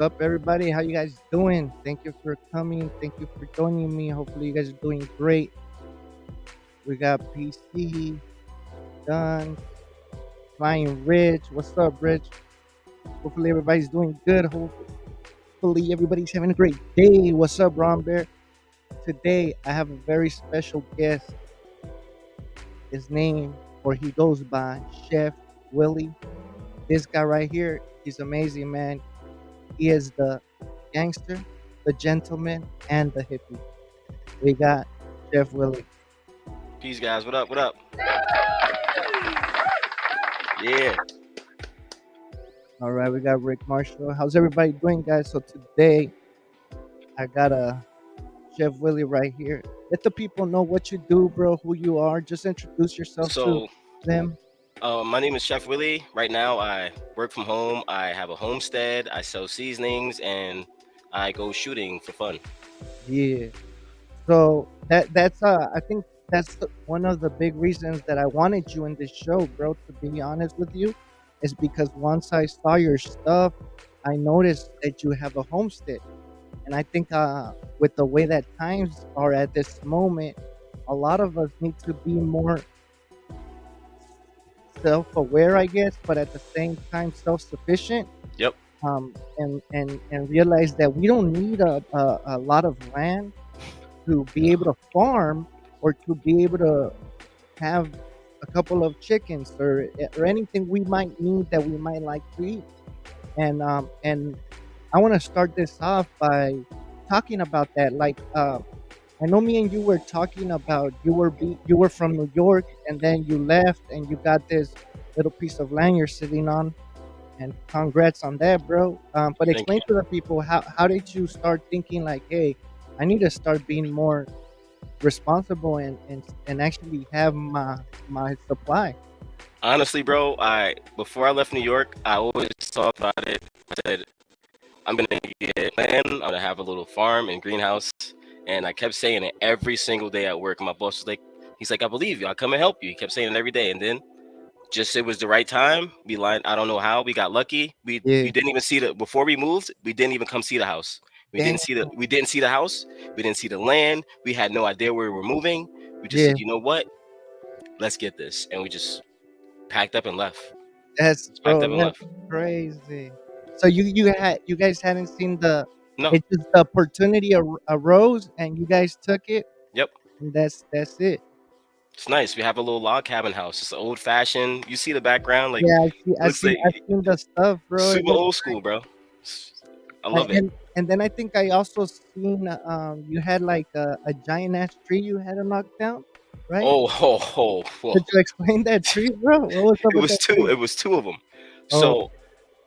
up, everybody? How you guys doing? Thank you for coming. Thank you for joining me. Hopefully, you guys are doing great. We got PC, Gun, Flying Rich. What's up, Rich? Hopefully, everybody's doing good. Hopefully, everybody's having a great day. What's up, Ron Bear? Today, I have a very special guest. His name, or he goes by Chef Willie. This guy right here, he's amazing, man. He is the gangster, the gentleman, and the hippie. We got Chef Willie. Peace, guys. What up? What up? Yeah. All right, we got Rick Marshall. How's everybody doing, guys? So today I got a Chef Willie right here. Let the people know what you do, bro, who you are. Just introduce yourself to So, them. my name is Chef Willie. Right now, I work from home. I have a homestead. I sell seasonings, and I go shooting for fun. Yeah. So that's I think one of the big reasons that I wanted you in this show, bro. To be honest with you, is because once I saw your stuff, I noticed that you have a homestead. And I think with the way that times are at this moment, a lot of us need to be more self-aware, I guess, but at the same time self-sufficient. Yep. And realize that we don't need a lot of land to be able to farm or to be able to have a couple of chickens or anything we might need that we might like to eat. And I want to start this off by talking about that. Like, I know me and you were talking about you were from New York and then you left and you got this little piece of land you're sitting on. And congrats on that, bro. But Thank explain you. to the people how did you start thinking like, hey, I need to start being more responsible and actually have my supply. Honestly, bro, I before I left New York, I always thought about it. I said, I'm gonna get land. I'm gonna have a little farm and greenhouse, and I kept saying it every single day at work. My boss was like, he's like, I believe you. I'll come and help you. He kept saying it every day, and then just it was the right time. We lined. I don't know how we got lucky. We Yeah. didn't even see the before we moved. We didn't even come see the house. Damn. We didn't see the house. We didn't see the land. We had no idea where we were moving. We just Yeah. said, you know what? Let's get this, and we just packed up and left. That's Just packed up bro. and That's left. crazy. So you guys hadn't seen the No. it's just the opportunity arose and you guys took it Yep. and that's it. It's nice. We have a little log cabin house. It's old fashioned. You see the background, like Yeah, it looks like I've seen the stuff, bro. It super looks old school, bro. I and love it. and, and then I think I also seen you had like a giant ass tree you had to knock down, right? Oh, ho, ho, whoa. Could you explain that tree, bro? What was up It with was that two. tree? It was two of them. Oh, So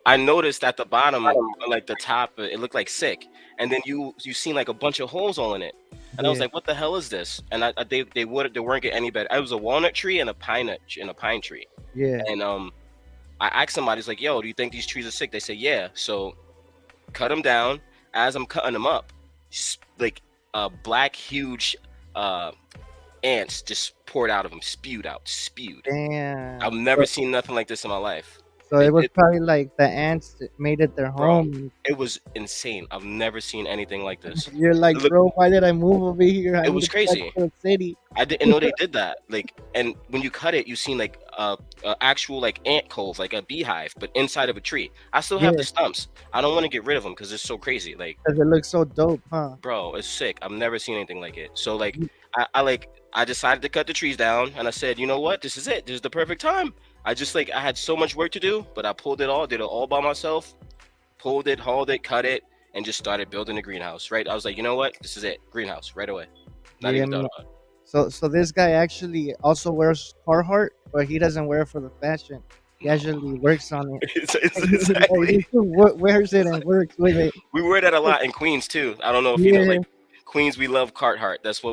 I noticed at the bottom, like the top, it looked like sick, and then you seen like a bunch of holes all in it, and I was yeah, like, "What the hell is this?" And they weren't getting any better. It was a walnut tree and a pine tree, yeah. and I asked somebody, "It's like, yo, do you think these trees are sick?" They said, "Yeah." So cut them down. As I'm cutting them up, like black huge uh ants just poured out of them, spewed. I've Damn. never seen nothing like this in my life. So it was probably like the ants that made it their Bro, home. it was insane. I've never seen anything like this. You're like, Look, bro, why did I move over here? I it need was to go back crazy. to the city. I didn't know they did that. Like, and when you cut it, you seen like actual like ant cove, like a beehive, but inside of a tree. I still have Yeah, the stumps. I don't want to get rid of them because it's so crazy. Like, because it looks so dope, huh? bro, it's sick. I've never seen anything like it. So like, I decided to cut the trees down, and I said, you know what? This is it. This is the perfect time. I just like I had so much work to do, but I pulled it all, did it all by myself, pulled it, hauled it, cut it, and just started building a greenhouse. Right? I was like, you know what? This is it. Greenhouse right away. Not Yeah, even thought no. about it. So this guy actually also wears Carhartt, but he doesn't wear it for the fashion. He No. actually works on it. Exactly. He wears it and works with it. We wear that a lot in Queens too. I don't know if you know, Yeah. like Queens, we love Carhartt. That's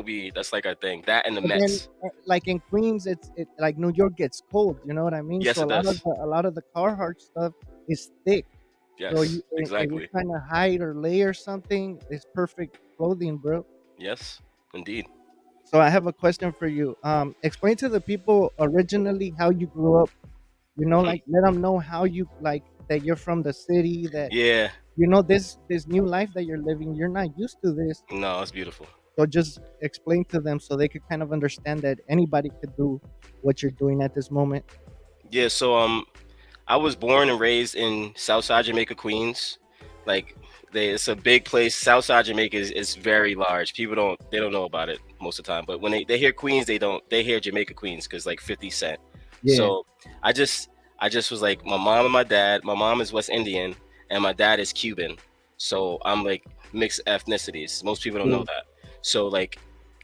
like our thing. That and the But then, Mets. like in Queens, it like New York gets cold. You know what I mean? Yes, So it does. a lot of the Carhartt stuff is thick. So Yes, if you're exactly. trying to hide or layer something, it's perfect clothing, bro. Yes, indeed. So I have a question for you. Explain to the people originally how you grew up. You know, Mhm. like let them know how you like that you're from the city. That Yeah. this new life that you're living, you're not used to this. No, it's beautiful. So just explain to them so they could kind of understand that anybody could do what you're doing at this moment. Yeah, so I was born and raised in Southside Jamaica, Queens. Like, it's a big place. Southside Jamaica is very large. People don't know about it most of the time. But when they hear Queens, they hear Jamaica Queens because like 50 Cent. Yeah, So I just I just was like, my mom and my dad. My mom is West Indian and my dad is Cuban. So I'm like mixed ethnicities. Most people don't yeah. know that. So like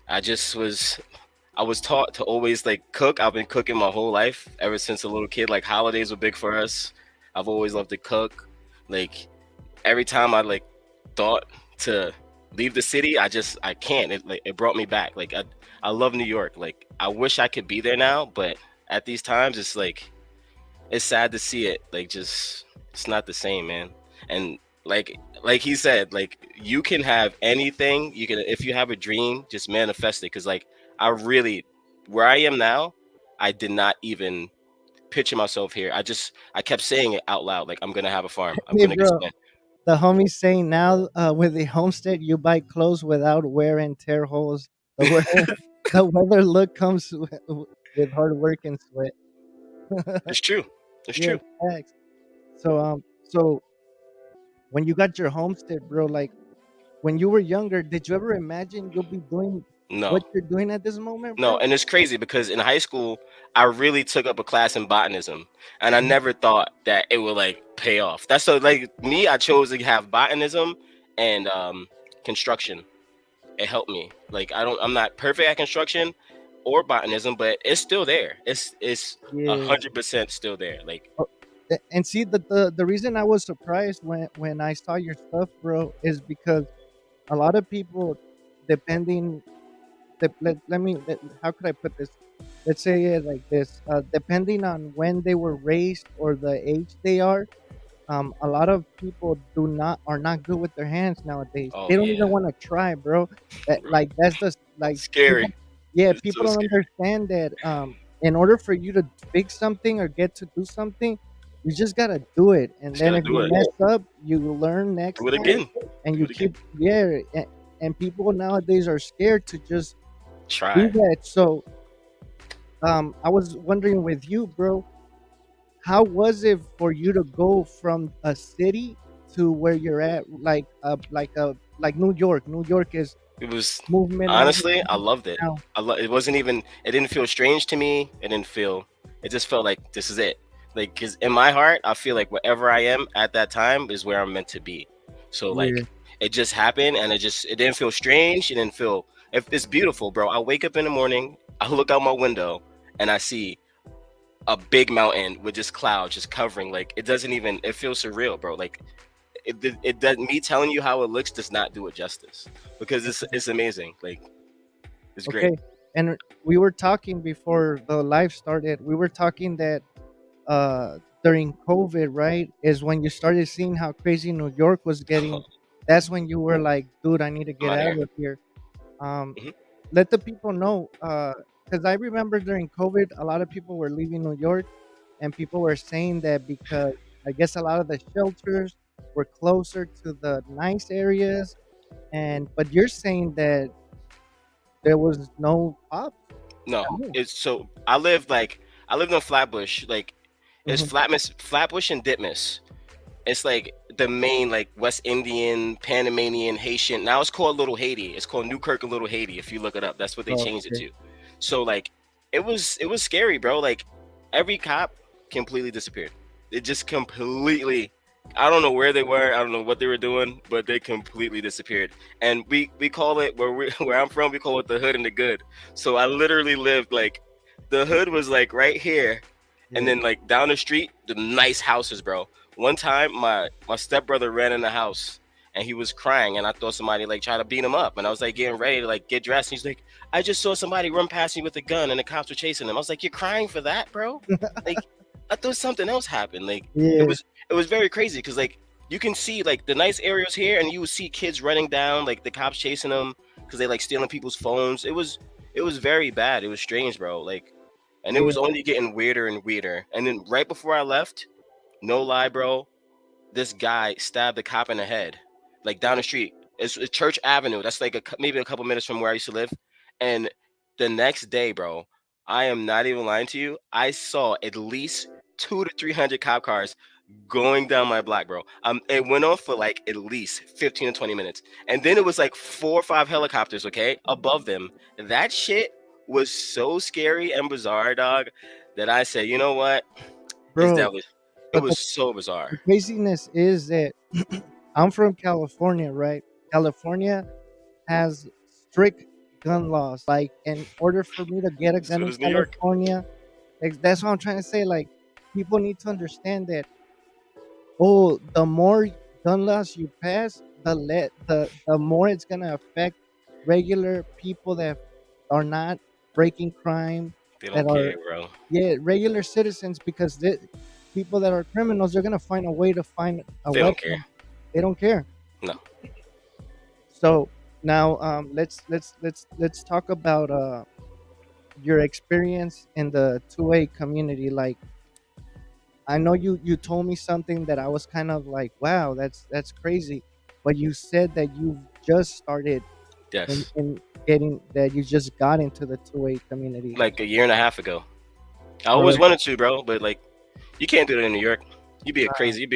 I was taught to always like cook. I've been cooking my whole life ever since a little kid. Like holidays were big for us. I've always loved to cook. Like every time I like thought to leave the city, I can't. It brought me back. Like I love New York. Like I wish I could be there now, but at these times it's like it's sad to see it. Like just it's not the same, man. And like he said, like you can have anything. You can if you have a dream, just manifest it. Cause like I really where I am now, I did not even picture myself here. I kept saying it out loud. Like I'm gonna have a farm. I'm Hey, gonna bro, expand. the homie saying now with the homestead, you buy clothes without wear and tear holes. The weather, the weather look comes with hard work and sweat. It's true. It's Yeah, true. facts. So when you got your homestead, bro, like when you were younger, did you ever imagine you'll be doing No. what you're doing at this moment, No, bro? and it's crazy because in high school I really took up a class in botanism and I Mhm. never thought that it would like pay off. That's so like me, I chose to have botanism and construction. It helped me. Like I'm not perfect at construction or botanism, but it's still there. It's a Yeah. 100% still there. Like Oh, and see the reason I was surprised when I saw your stuff, bro, is because a lot of people, depending, how could I put this? Let's say it like this: depending on when they were raised or the age they are, a lot of people do not are not good with their hands nowadays. oh They don't even yeah, want to try, bro. That bro. like that's just like people. Scary. Yeah, It's people so don't scary. understand that. In order for you to fix something or get to do something, you just gotta do it. And Just then gotta if do you it. mess up, you learn next Do it time, again. and Do you it again. keep and people nowadays are scared to just do Try. that. So I was wondering with you, bro, how was it for you to go from a city to where you're at, like New York? New York is It was movement all the honestly, I time loved it. now. It wasn't even. It didn't feel strange to me. It didn't feel. It just felt like this is it. Like, cause in my heart, I feel like wherever I am at that time is where I'm meant to be. So Yeah, like, it just happened, and it didn't feel strange. It didn't feel. If it's beautiful, bro. I wake up in the morning, I look out my window, and I see a big mountain with just clouds just covering. Like, it doesn't even. It feels surreal, bro. Like, it does. Me telling you how it looks does not do it justice because it's amazing. Like, it's great. okay. And we were talking before the live started. We were talking that during COVID, right, is when you started seeing how crazy New York was getting. That's when you were like, dude, I need to I'm get out out here. of here. Um, Hmm. let the people know, because I remember during COVID, a lot of people were leaving New York, and people were saying that because I guess a lot of the shelters were closer to the nice areas, and but you're saying that there was no cops No, at all. it's so I lived in Flatbush. Like, it's Mhm. Flatbush and Ditmas. It's like the main like West Indian, Panamanian, Haitian. Now it's called Little Haiti. It's called Newkirk and Little Haiti. If you look it up, that's what they Oh, changed it okay. to. So like, it was scary, bro. Like every cop completely disappeared. It just completely. I don't know where they were. I don't know what they were doing, but they completely disappeared. And we call it where I'm from. We call it the hood and the good. So I literally lived like the hood was like right here, and Yeah. then like down the street, the nice houses, bro. One time, my stepbrother ran in the house and he was crying, and I thought somebody like tried to beat him up, and I was like getting ready to like get dressed. And he's like, "I just saw somebody run past me with a gun, and the cops were chasing him." I was like, "You're crying for that, bro?" Like, I thought something else happened. Like, it Yeah. was it was very crazy because like you can see like the nice areas here, and you would see kids running down, like the cops chasing them because they like stealing people's phones. It was very bad. It was strange, bro. Like, and it Yeah. was only getting weirder and weirder. And then right before I left, no lie, bro, this guy stabbed a cop in the head, like down the street. It's Church Avenue. That's like maybe a couple minutes from where I used to live. And the next day, bro, I am not even lying to you. I saw at least 200 to 300 cop cars going down my block, bro. It went on for like at least 15 to 20 minutes, and then it was like 4 or 5 helicopters, okay, above them. That shit was so scary and bizarre, dog, that I said, you know what? Is bro. that was It But was so bizarre. the craziness is that I'm from California, right? California has strict gun laws. Like, in order for me to get a gun So in does New York. California, that's what I'm trying to say. Like, people need to understand that. Oh, the more gun laws you pass, the more it's gonna affect regular people that are not breaking crime, They that don't are, care, bro. yeah, regular citizens, because people that are criminals, they're gonna find a way to find a They don't care. weapon. They don't care. No. So now, let's talk about your experience in the 2A community. Like, I know you told me something that I was kind of like, wow, that's crazy. But you said that you just started in, Yes. in getting that you just got into the 2A community. Like a year and a half ago. I All always right. wanted to, bro, but like you can't do that in New York. You'd be a crazy.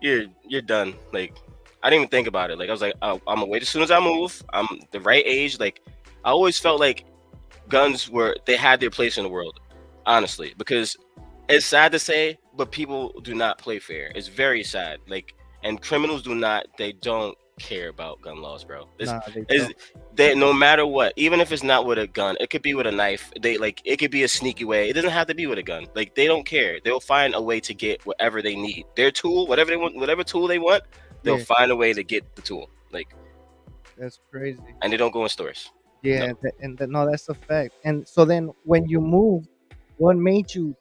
You're done. Like I didn't even think about it. Like I was like, I'm gonna wait as soon as I move. I'm the right age. Like I always felt like guns were they had their place in the world, honestly, because it's sad to say, but people do not play fair. It's very sad. Like, and criminals do not. They don't care about gun laws, bro. Nah, they Is don't. they no matter what, even if it's not with a gun, it could be with a knife. They like it could be a sneaky way. It doesn't have to be with a gun. Like they don't care. They'll find a way to get whatever they need. Their tool, whatever they want, whatever tool they want, they'll Yeah, find a way to get the tool. Like, that's crazy. and they don't go in stores. No. Yeah, no, that's a fact. And so then, when you moved, what made you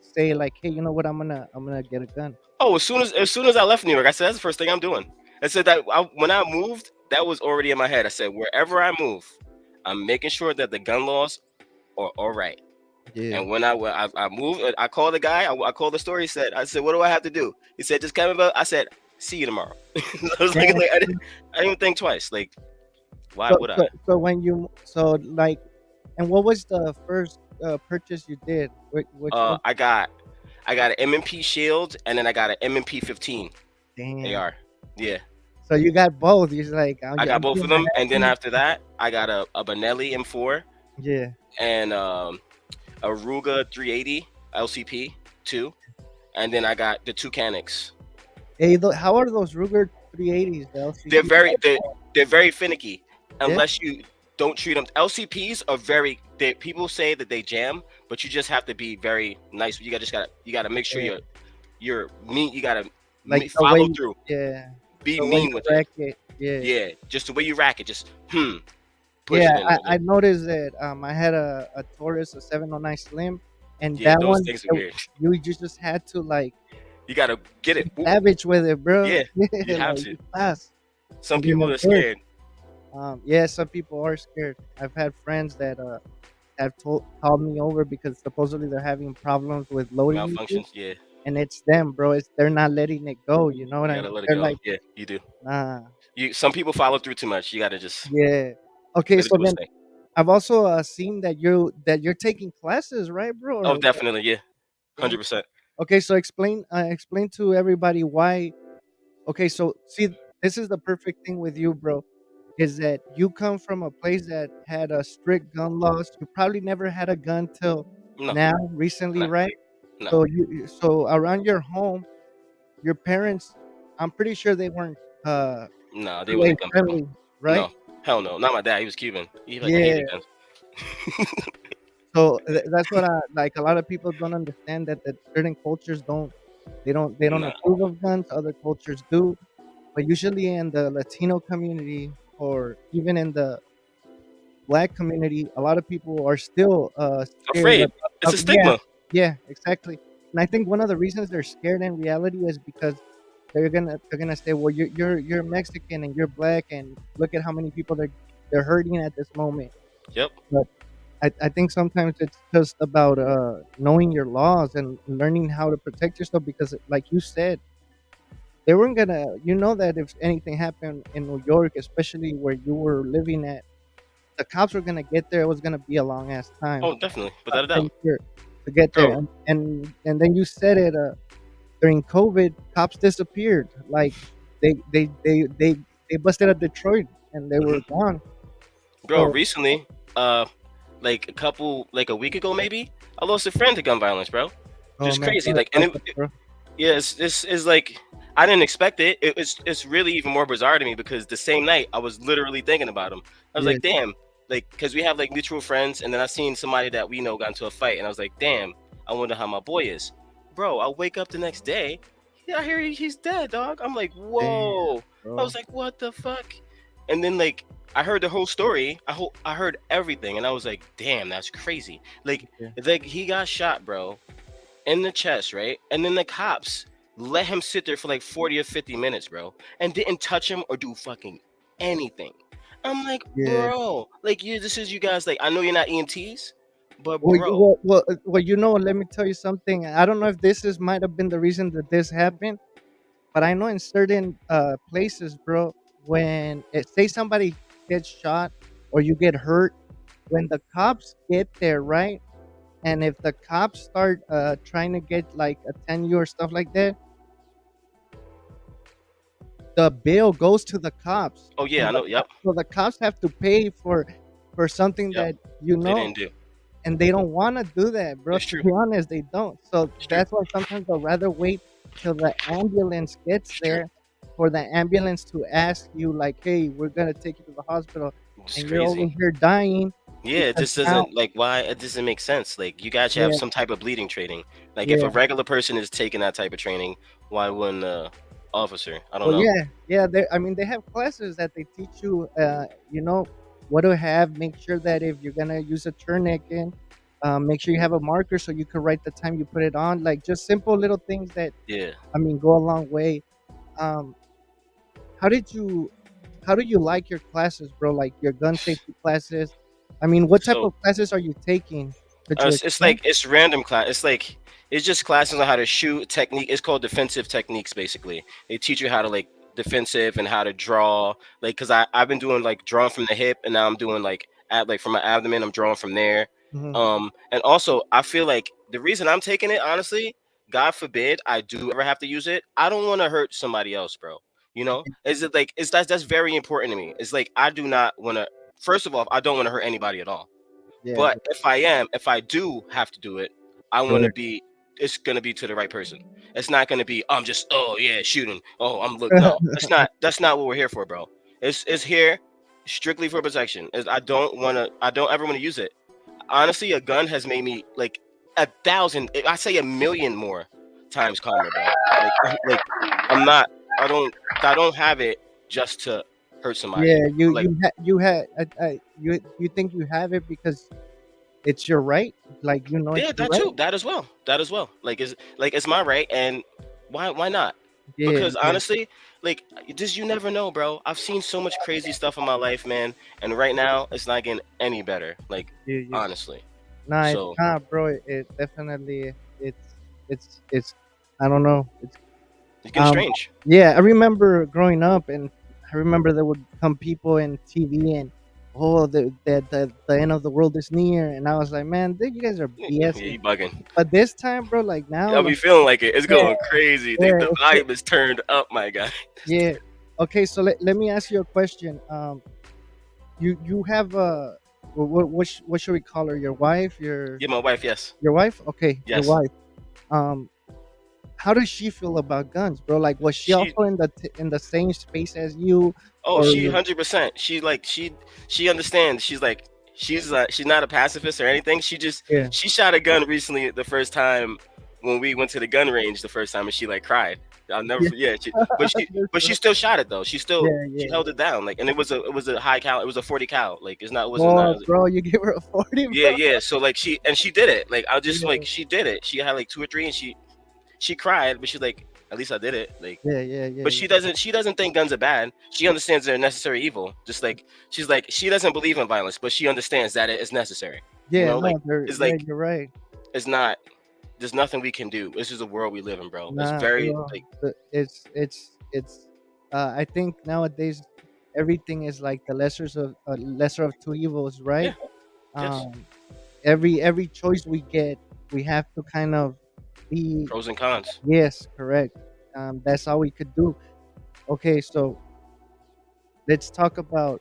say like, hey, you know what? I'm gonna get a gun. Oh, as soon as I left New York, I said that's the first thing I'm doing. I said that when I moved, that was already in my head. I said wherever I move, I'm making sure that the gun laws are all right. Yeah. And when I moved, I called the guy. I called the store. He said, I said, what do I have to do? He said, just come about. I said, see you tomorrow. I was Yeah. like I didn't even think twice. Like, why So, would I? so when you so like, and what was the first purchase you did? Which one? I got an M&P Shield, and then I got an M&P 15 Damn. AR. Yeah, So you got both. You're like, I got I'm both getting of my them, and then head. after that, I got a Benelli M4 Yeah. and a Ruger 380 LCP 2, and then I got the two Canics. Hey, how are those Ruger 380s? The They're LCP? very they're very finicky Yeah. unless you don't treat them. LCPs are very. People say that they jam, but you just have to be very nice. You gotta make sure Yeah. you're mean. You gotta Like the way. follow through. Yeah. Be The way mean you with it. rack it. Yeah. Yeah, just the way you rack it. Just push Yeah. it in. I noticed that. I had a Taurus, a 709 Slim, and Yeah, that those one, things are weird. you just had to like You gotta get it. Whoop. savage with it, bro. Yeah, you have Like to. fast. Some And then people of are course, scared. yeah, some people are scared. I've had friends that have called me over because supposedly they're having problems with loading issues, Malfunctions. Yeah, and it's them, bro. They're not letting it go. You know what you I gotta mean? let it They're go. like, Yeah, you do. nah, Some people follow through too much. You gotta just yeah. Okay, let it so do its then thing. I've also seen that you're taking classes, right, bro? Oh, Or definitely. Yeah, damn. 100%. Okay, so explain to everybody why. Okay, so see, this is the perfect thing with you, bro, is that you come from a place that had a strict gun laws. You probably never had a gun till No, now, recently, no, right? no, So so around your home, your parents, I'm pretty sure they weren't no. They 2A wasn't gun people. friendly, right? No, hell no. Not my dad. He was Cuban. He fucking Yeah. hated guns. So that's what I like. A lot of people don't understand that certain cultures they don't Nah, approve of guns. Other cultures do, but usually in the Latino community or even in the Black community, a lot of people are still scared afraid. It's of a yeah, stigma. yeah, exactly. And I think one of the reasons they're scared in reality is because they're gonna say, well, you're Mexican and you're Black, and look at how many people they're hurting at this moment. Yep. But I think sometimes it's just about knowing your laws and learning how to protect yourself, because like you said, they weren't gonna. You know that if anything happened in New York, especially where you were living at, the cops were gonna get there. It was gonna be a long ass time. Oh, definitely, I'm without a doubt, pretty sure to get there. bro. And then you said it. During COVID, cops disappeared. Like they they they they they busted at Detroit and they were hmm gone. Bro, So, recently, like a week ago, maybe I lost a friend to gun violence, bro. oh Just man, crazy. sorry Like, and about that, bro. yeah, it's like I didn't expect it. It's really even more bizarre to me because the same night I was literally thinking about him. I was Yeah, like, damn, like because we have like mutual friends, and then I seen somebody that we know got into a fight, and I was like, damn, I wonder how my boy is, bro. I wake up the next day, yeah, I hear he's dead, dog. I'm like, damn, whoa. I bro. was like, what the fuck? And then like I heard the whole story. I heard everything, and I was like, damn, that's crazy. Yeah, Like he got shot, bro, in the chest, right? And then the cops let him sit there for like 40 or 50 minutes, bro, and didn't touch him or do fucking anything. I'm like, yeah. bro, like this is you guys. Like, I know you're not EMTs, but Well, bro, you know, let me tell you something. I don't know if this is might have been the reason that this happened, but I know in certain places, bro, when it say somebody gets shot or you get hurt, when the cops get there, right? And if the cops start trying to get like attend you or stuff like that, the bill goes to the cops. oh yeah, I know. Yep, So the cops have to pay for something yep. that you They know, didn't do. and they don't want to do that, bro. It's To true. be honest, they don't. So It's true. that's why sometimes they'll rather wait till the ambulance gets It's true. there for the ambulance to ask you like, "Hey, we're gonna take you to the hospital," It's and you're over crazy. here dying Yeah, it because just now, doesn't like why it doesn't make sense. Like you guys should have yeah, some type of bleeding training. Like if yeah. a regular person is taking that type of training, why wouldn't officer? I don't Well, know. yeah, yeah. I mean, they have classes that they teach you. You know what to have. Make sure that if you're gonna use a tourniquet, make sure you have a marker so you can write the time you put it on. Like just simple little things that Yeah. I mean go a long way. Um, how did you? How do you like your classes, bro? Like your gun safety classes. I mean, what type So of classes are you taking? Could you it's explain? like it's random class. It's like it's just classes on how to shoot technique. It's called defensive techniques. Basically, they teach you how to like defensive and how to draw. Like, cause I've been doing like drawing from the hip, and now I'm doing like at like from my abdomen. I'm drawing from there. Hmm. And also I feel like the reason I'm taking it, honestly, God forbid I do ever have to use it. I don't want to hurt somebody else, bro. You know, is it like it's that's very important to me. It's like I do not want to. First of all, I don't want to hurt anybody at all. Yeah, But if I do have to do it, I want to sure. be. It's gonna be to the right person. It's not gonna be. I'm just. Oh yeah, shooting. Oh, I'm look. No, that's not. That's not what we're here for, bro. It's here strictly for protection. I don't want to. I don't ever want to use it. Honestly, a gun has made me like 1,000. I say 1,000,000 more times calmer, bro. Like I'm not. I don't. I don't have it just to hurt somebody. Yeah, Like you had you think you have it because it's your right? Like, you know it's yeah, your that right? too. That as well. That as well. Like it's my right, and why not? Yeah, Because yeah, honestly, like just you never know, bro. I've seen so much crazy stuff in my life, man, and right now it's not getting any better. Like yeah. honestly, Nah, it's so not, bro. It definitely it's I don't know. It's it's getting um strange. yeah, I remember growing up and I remember there would come people in TV and oh the end of the world is near and I was like, man, you guys are Yeah, BSing. you bugging. But this time, bro, like now, I'll be like feeling like it. It's yeah, going crazy. yeah, The volume is turned up, my guy. yeah. Okay, so let me ask you a question. You have what should we call her? Your wife? Yeah, my wife. Yes, Your wife? Okay, your yes. wife. Um, how does she feel about guns, bro? Like, was she She also in in the same space as you, Oh, or she 100%. She understands. She's not a pacifist or anything. yeah? She shot a gun recently the first time when we went to the gun range the first time, and she like cried. I'll never Yeah, forget. But that's she still shot it though. yeah, She yeah, held yeah. it down like, and it was a high cal. It was a 40 cal. Like it's not it wasn't Oh, bro, you gave her a 40, yeah, bro. yeah. So like she did it. Like I just like Yeah, she did it. She had like two or three, and she cried, but she's like, at least I did it. Like yeah, yeah, yeah, but yeah. she doesn't think guns are bad. She understands they're necessary evil. Just like she doesn't believe in violence, but she understands that it is necessary. You Yeah, know, like no, they're it's yeah, like you're right. it's not there's nothing we can do. This is the world we live in, bro. It's Nah, very bro, like it's it's I think nowadays everything is like the lesser of two evils, Yeah. right? Yes. Um, every choice we get, we have to kind of be Pros and cons. yes, correct. That's all we could do. Okay, so let's talk about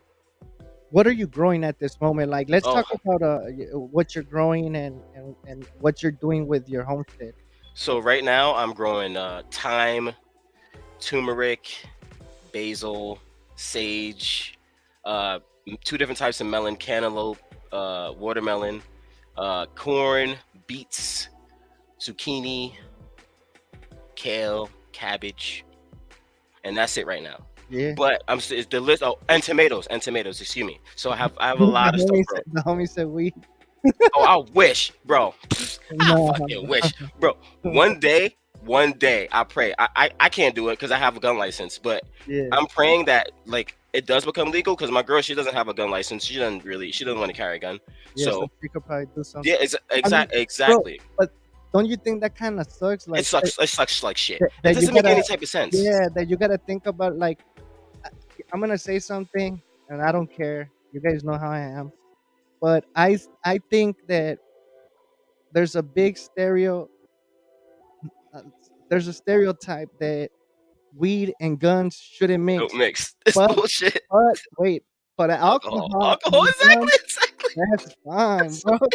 what are you growing at this moment? Like, let's Oh, talk about what you're growing and what you're doing with your homestead. so right now I'm growing thyme, turmeric, basil, sage, uh, two different types of melon, cantaloupe, watermelon, corn, beets, zucchini, kale, cabbage, and that's it right now. Yeah. But it's the list. Oh, and tomatoes. Excuse me. So I have a The lot of stuff, homie bro. said, the homie said we. Oh, I wish, bro. I No. fucking wish, bro. One day, I pray. I can't do it because I have a gun license, but Yeah. I'm praying that like it does become legal because my girl, she doesn't have a gun license. She doesn't want to carry a gun. Yeah. So So she could probably do something. yeah, it's I mean, bro, exactly. but don't you think that kind of sucks? It Like sucks. It sucks like shit. It that you doesn't make gotta, any type of sense. yeah, that you gotta think about. Like, I- I'm gonna say something, and I don't care. You guys know how I am, but I think that there's a big uh, there's a stereotype that weed and guns shouldn't Don't mix. mix. It's But bullshit. wait, but alcohol Alcohol. and Exactly. guns, Exactly. that's fine, bro.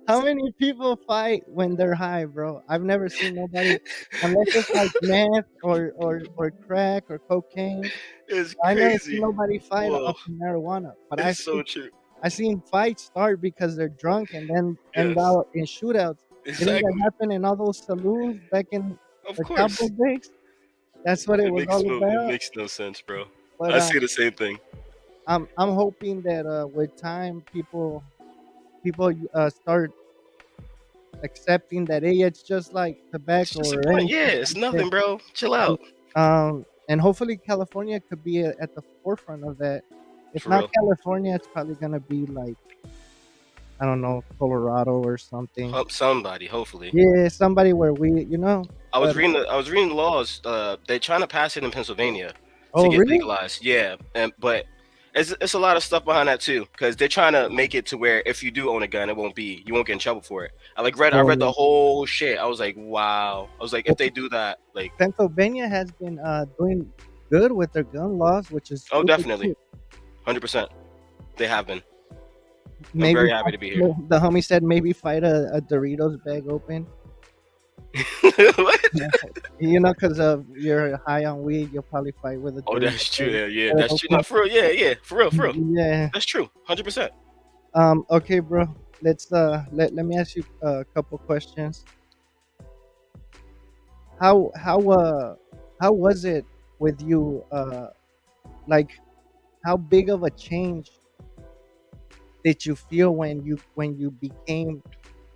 How many people fight when they're high, bro? I've never seen nobody unless it's like meth or crack or cocaine. It's I never seen crazy. nobody fight Whoa. off of marijuana. But It's so true. I seen fights start because they're drunk and then end Yes. out in shootouts. Didn't that Exactly. happen in all those saloons back in Of the course. cowboy days? That's what it was all It about. makes no sense, bro. But I see the same thing. I'm hoping that with time people start accepting that hey, it's just like It's tobacco just a or point. Yeah, anything it's like that. nothing, bro. Chill out. And hopefully California could be at the forefront of that. If For not real. California, it's probably gonna be like I don't know Colorado or something. Somebody, hopefully. Yeah, somebody where we But I was reading the laws. They're trying to pass it in Pennsylvania to oh get really? legalized. Yeah, but it's a lot of stuff behind that too, because they're trying to make it to where if you do own a gun, you won't get in trouble for it. I read the Oh, whole shit. I was like, wow. I was like, if well, they do that, like, Pennsylvania has been doing good with their gun laws, which is oh, super definitely, cute. 100%, they have been. I'm Maybe very happy to be here. the homie said maybe fight a Doritos bag open. What? Yeah. You know, because of you're high on weed, you'll probably fight with a Oh, Doritos that's true. bag Yeah, yeah, bag that's true. open. No, for real. Yeah, yeah, for real, for real. Yeah. That's true. 100%. Okay, bro. Let's let me ask you a couple questions. How how uh how was it with you? Like how big of a change did you feel when you became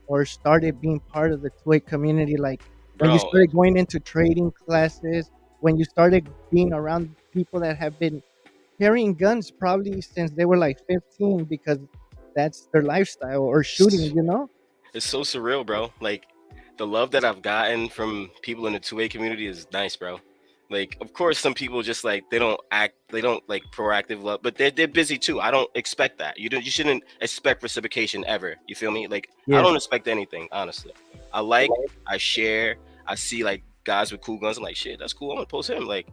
or started being part of the toy community? Like when you Bro. started going into trading classes, when you started being around people that have been carrying guns probably since they were like 15 because that's their lifestyle or shooting, you know? It's so surreal, bro. Like the love that I've gotten from people in the 2A community is nice, bro. Like, of course, some people just like they don't like proactive love, but they're busy too. I don't expect that. You shouldn't expect reciprocation ever. You feel me? Like, I Yes. don't expect anything, honestly. I like, I share, I see like guys with cool guns. I'm like, shit, that's cool. I'm gonna post him. And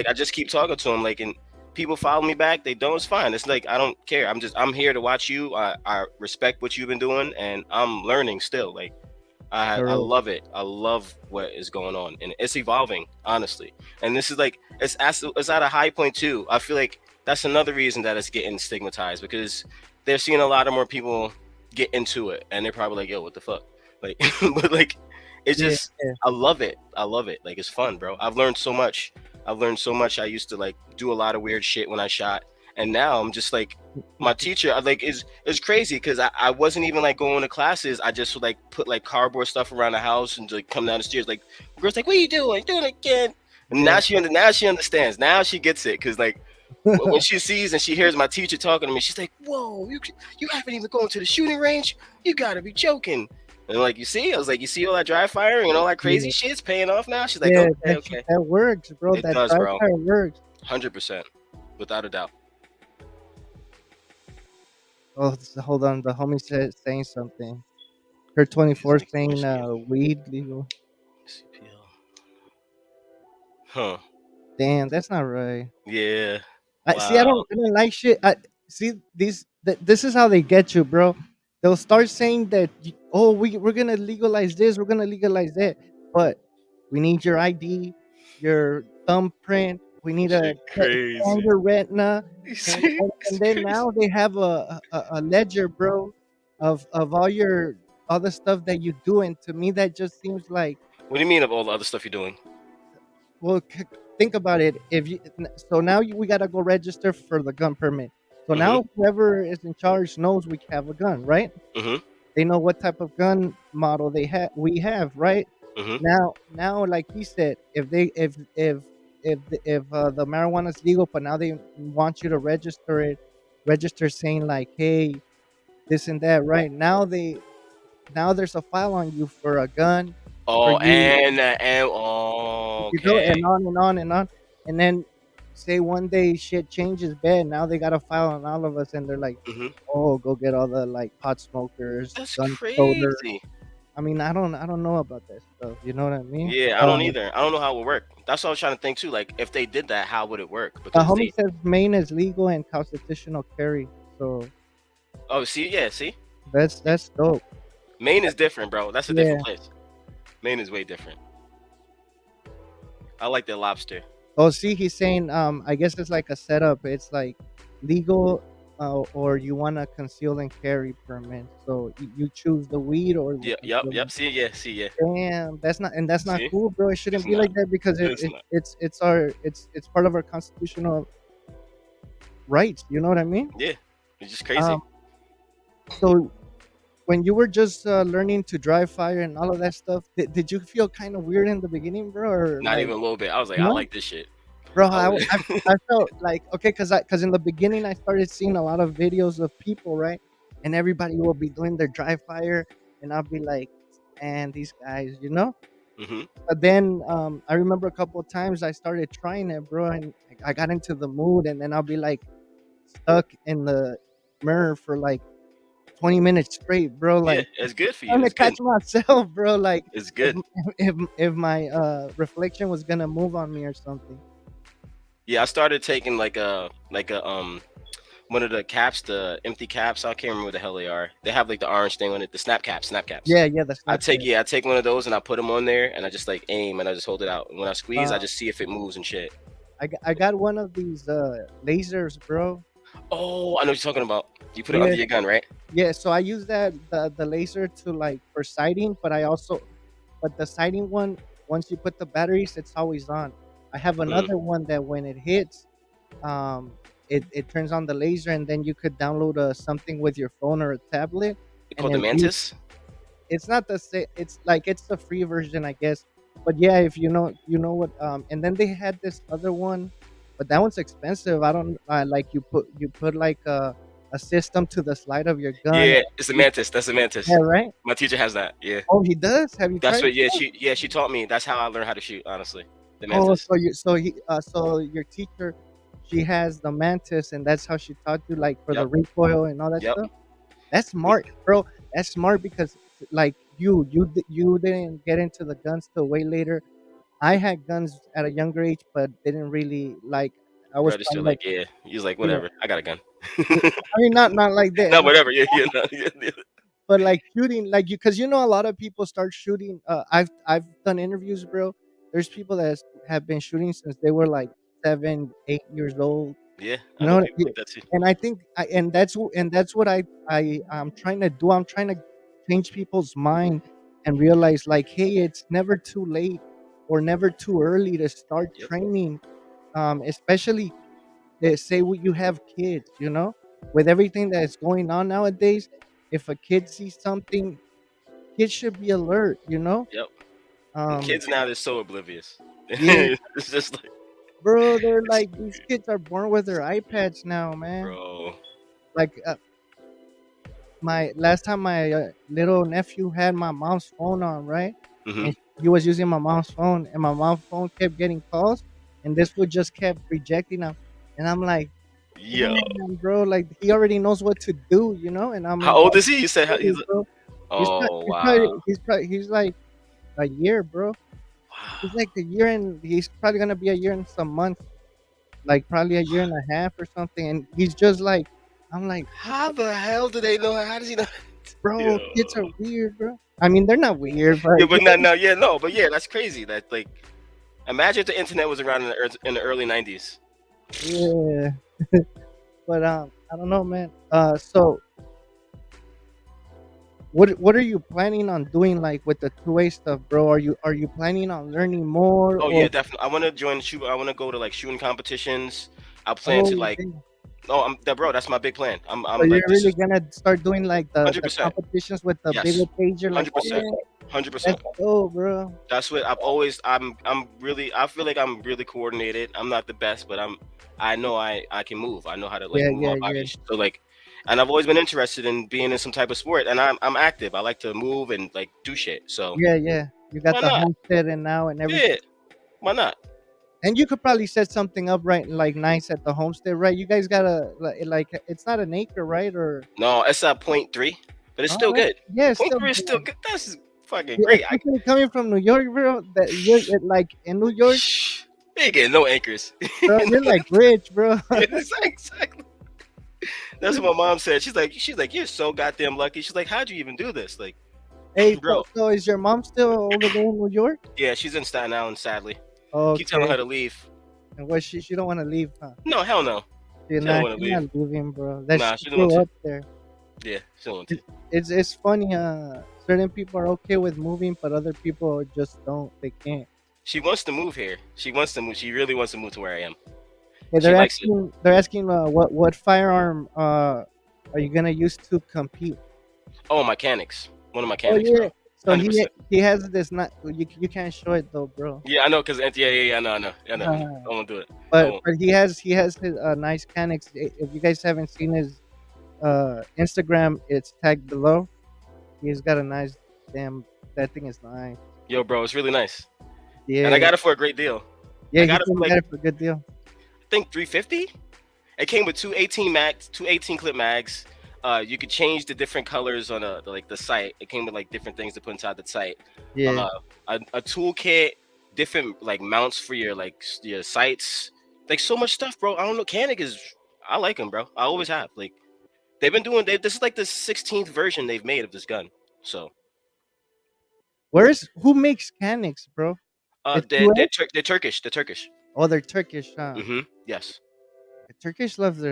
I just keep talking to him. Like, and people follow me back. They don't. It's fine. It's like I don't care. I'm here to watch you. I respect what you've been doing, and I'm learning still. Like, For I real. love it. I love what is going on, and it's evolving, honestly. And this is like it's at a high point too. I feel like that's another reason that it's getting stigmatized because they're seeing a lot of more people get into it, and they're probably like, "Yo, what the fuck?" Like, but like, it's Yeah, just yeah. I love it. I love it. Like, it's fun, bro. I've learned so much. I've learned so much. I used to like do a lot of weird shit when I shot, and now I'm just like my teacher I like is crazy because I wasn't even like going to classes. I just would like put like cardboard stuff around the house and like come down the stairs. Like girls like, what are you doing? Doing it again. And Yeah. now she understands. Now she gets it because like when she sees and she hears my teacher talking to me, she's like, "Whoa, you haven't even gone to the shooting range? You gotta be joking!" And like, you see, I was like, you see all that dry firing and all that crazy Yeah, shit's paying off now. She's like, yeah, okay, that shit okay, that works, bro. it That does, dry bro, fire works. 100%, without a doubt. Oh, hold on, the homie said saying something. Her 24 Music, saying Michigan, weed legal. CPL. Huh? Damn, that's not right. Yeah. I see. Wow. I don't like shit. I see these. This is how they get you, bro. They'll start saying that, oh, we're gonna legalize this, we're gonna legalize that, but we need your ID, your thumbprint. We need a Shit, scan crazy. your retina, It's and then crazy. now they have a ledger, bro, of all the stuff that you do. And to me, that just seems like, What do you mean of all the other stuff you're doing? well, think about it. If you so now we gotta go register for the gun permit. So Mm-hmm. now whoever is in charge knows we have a gun, right? Mm-hmm. They know what type of gun model we have, right? Mm-hmm. Now, like he said, if the marijuana is legal, but now they want you to register it, register saying like, hey, this and that, right? Now there's a file on you for a gun, for Oh, you. and oh, You go okay. and on and on and on, and then say one day shit changes bad. Now they got a file on all of us, and they're like, Mm-hmm. "Oh, go get all the like pot smokers, That's gun toters." crazy. I mean, I don't know about that stuff. You know what I mean? Yeah, I don't either. I don't know how it would work. That's what I was trying to think too. Like, if they did that, how would it work? The Because homie they. says Maine is legal and constitutional carry, so Oh, see, yeah, see, that's dope. Maine is different, bro. That's a different Yeah. place. Maine is way different. I like their lobster. Oh, see, he's saying, I guess it's like a setup. It's like legal, or you want a conceal and carry permit. So you choose the weed or the Yeah, yep, conceal. yep. See, yeah, see, yeah. Damn, that's not See, cool, bro. It it's shouldn't be not. like that because It's not. it's part of our constitutional rights. You know what I mean? Yeah, it's just crazy. Um, so when you were just learning to drive fire and all of that stuff, did you feel kind of weird in the beginning, bro? Or Not like, even a little bit. I was like, I no? like this shit. Bro, I was. I felt like, okay, because in the beginning I started seeing a lot of videos of people, right, and everybody will be doing their dry fire, and I'll be like, and these guys, you know. Hmm. But then I remember a couple of times I started trying it, bro, and I got into the mood, and then I'll be like stuck in the mirror for like 20 minutes straight, bro, Yeah, like it's good for you. trying to It's good. catch myself, bro, like It's if good. if my reflection was gonna move on me or something. Yeah, I started taking like a one of the caps, the empty caps. I can't remember what the hell they are. They have like the orange thing on it, the snap caps, snap caps. Yeah, yeah, the Snapchat. I take one of those and I put them on there and I just like aim and I just hold it out. And when I squeeze, I Uh, just see if it moves and shit. I got one of these lasers, bro. Oh, I know what you're talking about. You put it under Yeah, your gun, right? yeah. So I use that the laser to like for sighting, but I also but the sighting one, once you put the batteries, it's always on. I have Mm. another one that when it hits, um, it turns on the laser, and then you could download something with your phone or a tablet, It and called it the reads. mantis. It's not the same. It's like it's the free version, I guess. But yeah, if you know what. And then they had this other one, but that one's expensive. I don't like you put like a system to the slide of your gun. Yeah, it's the mantis. That's the Yeah, mantis. right. My teacher has that. Yeah, Oh, he does. Have you that's tried what. it? Yeah, she taught me. That's how I learned how to shoot. Honestly, the Oh, mantis. so your teacher, she has the mantis, and that's how she taught you, like for the Yep, recoil and all that yep. stuff. That's smart, bro. That's smart because like you didn't get into the guns till way later. I had guns at a younger age, but didn't really like. I was Register trying like, like yeah. He's like yeah, whatever. I got a gun. yeah. I mean, not like that, No, whatever. Yeah, yeah, no, yeah, yeah. but like shooting, like you, because a lot of people start shooting. I've done interviews, bro. There's people that have been shooting since they were like 7, 8 years old. Yeah, You I know know, people yeah, like that too. and I think and that's what I'm trying to do. I'm trying to change people's mind and realize like, hey, it's never too late or never too early to start Yep, training. Especially say you have kids, with everything that is going on nowadays. If a kid sees something, kids should be alert. yep. And Um, kids now they're so oblivious. yeah, It's just like, bro, they're it's, like these kids are born with their iPads now, man. bro. Like my last time my little nephew had my mom's phone on, right? Hmm. And he was using my mom's phone, and my mom's phone kept getting calls, and this fool just kept rejecting them. And I'm like, Yo, damn, bro, like he already knows what to do, you know? And I'm how like, old is he? You said "Hey, he's. bro, Oh wow. he's like a year, bro. He's Wow. like a year, and he's probably gonna be a year in some months, like probably a year and a half or something. And he's just like, I'm like, How the hell do they know? How does he know? bro, Yo. kids are weird, bro. I mean, they're not weird, but Yeah, but no, no, yeah, no, but yeah, that's crazy. That like, imagine if the internet was around in the early '90s. yeah. But I don't know, man. So what are you planning on doing like with the two-way stuff, bro? Are you planning on learning more Oh or yeah, definitely. I want to join shoot. I want to go to like shooting competitions. I plan to oh, like. damn. Oh, that bro. That's my big plan. So I'm like you're this really is gonna start doing like hundred the percent. competitions with the bigger Yes, page? You're like, hundred percent, yeah, hundred that's percent. dope, bro. That's what I've always. I'm really. I feel like I'm really coordinated. I'm not the best, but I'm. I know I can move. I know how to like Yeah, move yeah, my yeah, body. So like, and I've always been interested in being in some type of sport, and I'm active. I like to move and like do shit. So yeah, yeah. You got why the not? homestead and now and everything. Yeah, why not? And you could probably set something up right, like nice at the homestead, right? You guys got a like it's not an acre, right? Or No, it's a point three, but it's still oh, good. yeah, it's Point still three is still good. good. That's fucking Yeah, great. especially coming from New York, bro. That you're like in New York, They ain't getting no anchors. bro. You're like rich, bro. Exactly. That's what my mom said. She's like, you're so goddamn lucky. She's like, how'd you even do this? Like, Hey, so, bro, so is your mom still over there in New York? yeah, she's in Staten Island. Sadly, keep telling Okay. her to leave. And what she don't want to leave, huh? No, hell no. She don't want to She's leave. not leaving, bro. That Nah, she she don't want grew to. up there. Yeah, she don't want to. It's it's funny. Certain people are okay with moving, but other people just don't. They can't. She wants to move here. She wants to move. She really wants to move to where I am. Hey, She likes it. they're asking what firearm are you gonna use to compete? Oh, mechanics. One of Oh mechanics, bro. yeah. So 100%. he has this not you can't show it though, bro. Yeah, I know. Cause yeah. I know. I know. Uh, I won't do it. I but won't. he has his nice mechanics. If you guys haven't seen his Instagram, it's tagged below. He's got a nice damn. That thing is nice. Yo, bro, it's really nice, and I Yeah, got it for a great deal. yeah. I He got it said for he like got it for a good deal. I think 350. It came with two 18 clip mags. You could change the different colors on like the sight. It came with like different things to put inside the sight. Yeah. Uh, a toolkit, different like mounts for your like your sights. Like so much stuff, bro. I don't know. Canik is. I like them, bro. I always have. Like they've been doing. This is like the 16th version they've made of this gun. So Who makes canics, bro? It's they're US? They're Turkish. They're Turkish. Oh, they're Turkish, huh? Yes. The Turkish loves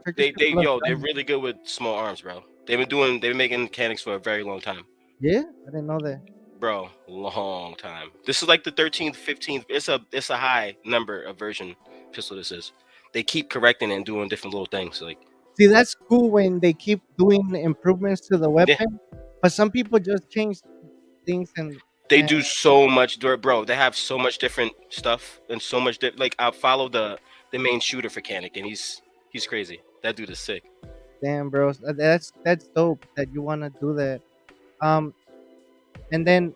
Turkish people love They're guns. really good with small arms, bro. They've been making mechanics for a very long time, Yeah, I didn't know that. bro. Long time. This is like the 13th, 15th. It's a high number of version pistol. This is. They keep correcting and doing different little things. Like See, that's cool when they keep doing improvements to the yeah, weapon, but some people just change things they and do so much, bro. They have so much different stuff and so much. Like I follow the main shooter for Canik, and he's crazy. That dude is sick. damn, bro, that's dope that you want to do that. Um, and then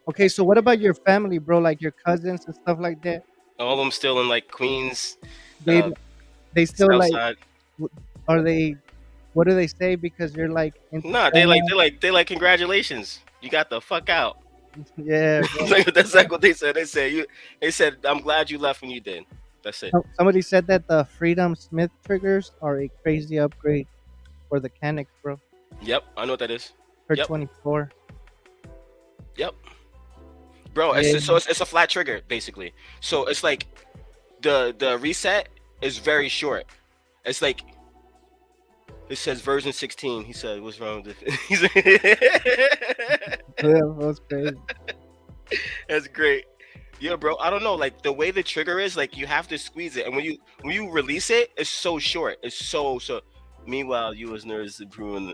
okay, so what about your family, bro? Like your cousins and stuff like that? All of them still in like Queens, They uh, they still South like Side. are they? What do they say? Because you're like into Nah, gun. they like congratulations. You got the fuck out. Yeah, bro. That's like what they said. They said I'm glad you left when you did. That's it. Somebody said that the Freedom Smith triggers are a crazy upgrade for the Canic, bro. Yep, I know what that is. For Yep, 24. yep, bro. Yeah, It's a flat trigger basically. So it's like the reset is very short. It's like it says version 16. He said, "What's wrong with it?" He's that was crazy. That's great. Yeah, bro. I don't know. Like the way the trigger is, like you have to squeeze it, and when you release it, it's so short. It's so. Meanwhile, you as nerds improving.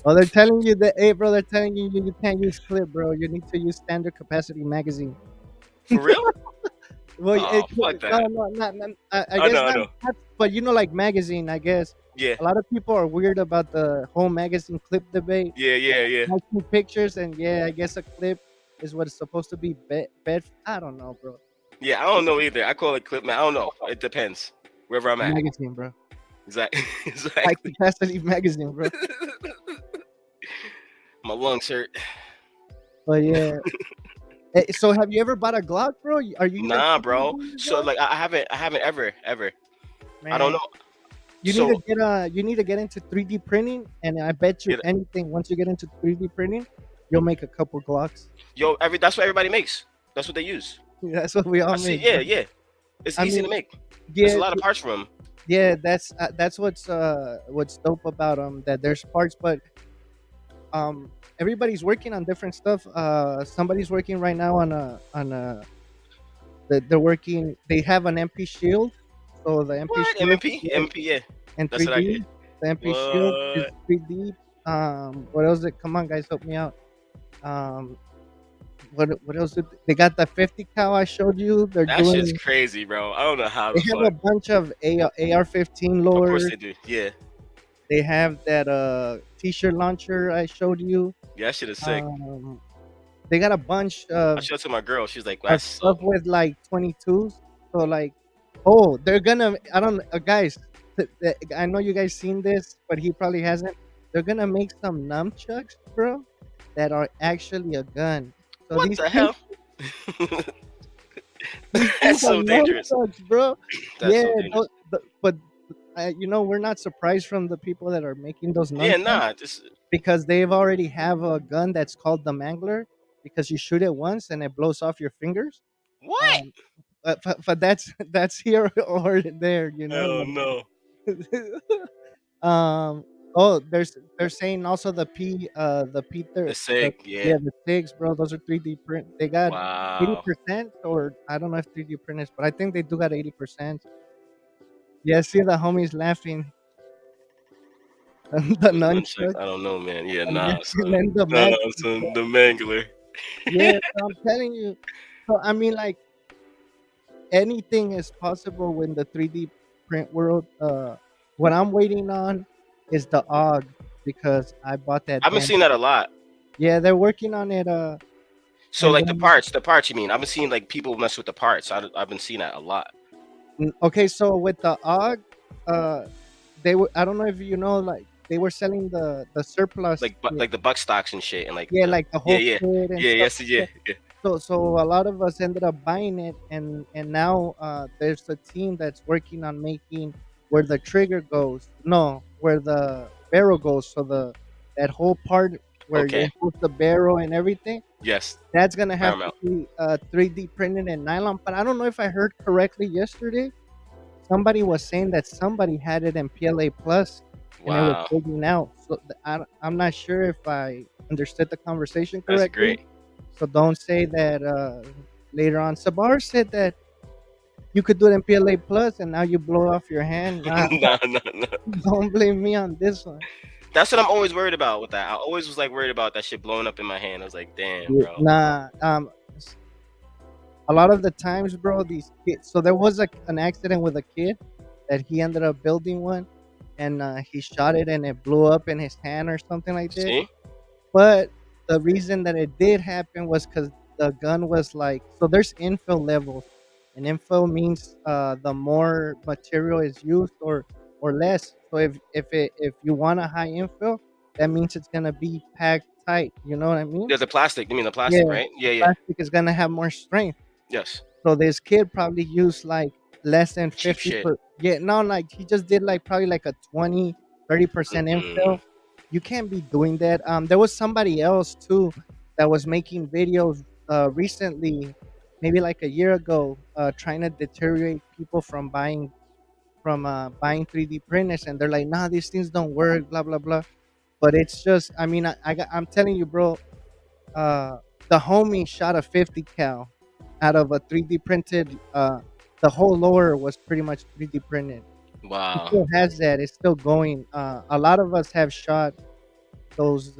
Oh, they're telling you that, hey, bro, they're telling you can't use clip, bro. You need to use standard capacity magazine. For real? Well, Oh, fuck no, that. no, not, I I guess know, I not, know. but like magazine, I guess. Yeah, A lot of people are weird about the whole magazine clip debate. yeah, yeah, yeah, Liking pictures and yeah, I guess a clip is what it's supposed to be. Bed. I don't know, bro. yeah. I don't know either. I call it clip, man. I don't know. It depends wherever I'm at. Magazine, bro. Exactly, High exactly. capacity magazine, bro. My lungs hurt. But yeah. So have you ever bought a Glock, bro? Are you even Nah, thinking of bro. buying a So Glock? like I haven't ever. I don't Man, know. you need So to get into 3D printing, and I bet you yeah, anything. Once you get into 3D printing, you'll make a couple Glocks. yo, that's what everybody makes. That's what they use. That's what we all I see. make, Yeah, bro. yeah. It's I easy to mean, make. There's a yeah, lot of parts for them. yeah. That's what's dope about them. That there's parts, but everybody's working on different stuff. Somebody's working right now on a they're working. They have an MP shield, so the MP What? shield, MMP? yeah, MMP? Yeah. in That's what I get. 3D. The MP shield is What? 3D. What else? Come on, guys, help me out. Um, what else? They got the 50 cal I showed you. They're That shit's doing. crazy, bro. I don't know how They the have a fuck. bunch of AR-15 Of course lowers. they do. Yeah. They have that T-shirt launcher I showed you. Yeah, that shit is sick. Um, they got a bunch I showed it to my girl. She's like, of that's so. stuff with like 22s. So like, oh, they're gonna. I don't, guys. I know you guys seen this, but he probably hasn't. They're gonna make some nunchucks, bro, that are actually a gun. So What these the things, hell? these things That's are so dangerous. nunchucks, bro. That's Yeah, so dangerous. but we're not surprised from the people that are making those Yeah, nunchucks nah. Just because they've already have a gun that's called the Mangler because you shoot it once and it blows off your fingers. what? Um, but that's here or there, Hell no. um. Oh, they're saying also the The the sick. Yeah. yeah, the SIGs, bro. Those are 3D print. They got Wow. 80%, or I don't know if 3D printers, but I think they do got 80%. Yeah, see the homies laughing. The Those nunchucks. nunchuck. I don't know, man. Yeah, I'm nah, guessing son. then the No, mag. no, son. The mangler. Yeah, so I'm telling you. So I mean, like anything is possible in the 3D print world. What I'm waiting on is the OG because I bought that I've been damn. seeing that a lot. Yeah, they're working on it. So And like the then parts, the parts. You mean? I've been seeing like people mess with the parts. I've been seeing that a lot. okay, so with the OG, uh, they were. I don't know if you know, like they were selling the surplus. Like the buck stocks and shit, and like Yeah, the like the yeah, whole yeah, kit and yeah, stuff yes, like yeah, that. yeah. So a lot of us ended up buying it, and now there's a team that's working on making where the trigger goes, no, where the barrel goes. So that whole part where you Okay. put the barrel and everything, Yes. that's gonna have to Paramount. be 3D printed in nylon. But I don't know if I heard correctly yesterday. Somebody was saying that somebody had it in PLA Plus and it was Wow. holding out. So I'm not sure if I understood the conversation That's correctly. great. So don't say that later on. Sabr said that you could do it in PLA Plus and now you blow off your hand. Nah, No, no, no. don't blame me on this one. That's what I'm always worried about with that. I always was like worried about that shit blowing up in my hand. I was like, damn, Yeah, bro. nah, a lot of the times, bro, these kids. So there was an accident with a kid that he ended up building one, and he shot it and it blew up in his hand or something like that. See? But the reason that it did happen was because the gun was like, so there's infill levels, and infill means the more material is used or less. So if you want a high infill, that means it's gonna be packed tight. You know what I mean? Yeah, the plastic. You mean the Yeah, plastic, right? Yeah, yeah. plastic is gonna have more strength. Yes. So this kid probably used like less than Cheap 50 shit. per. Yeah, no, like he just did like probably like a 20-30% Mm-mm. infill. You can't be doing that. There was somebody else too that was making videos recently, maybe like a year ago, trying to deteriorate people from buying 3D printers, and they're like, nah, these things don't work, blah blah blah. But it's just, I mean, I'm telling you, bro, uh, the homie shot a 50 cal out of a 3D printed. The whole lower was pretty much 3D printed. He Wow. still has that. It's still going. A lot of us have shot those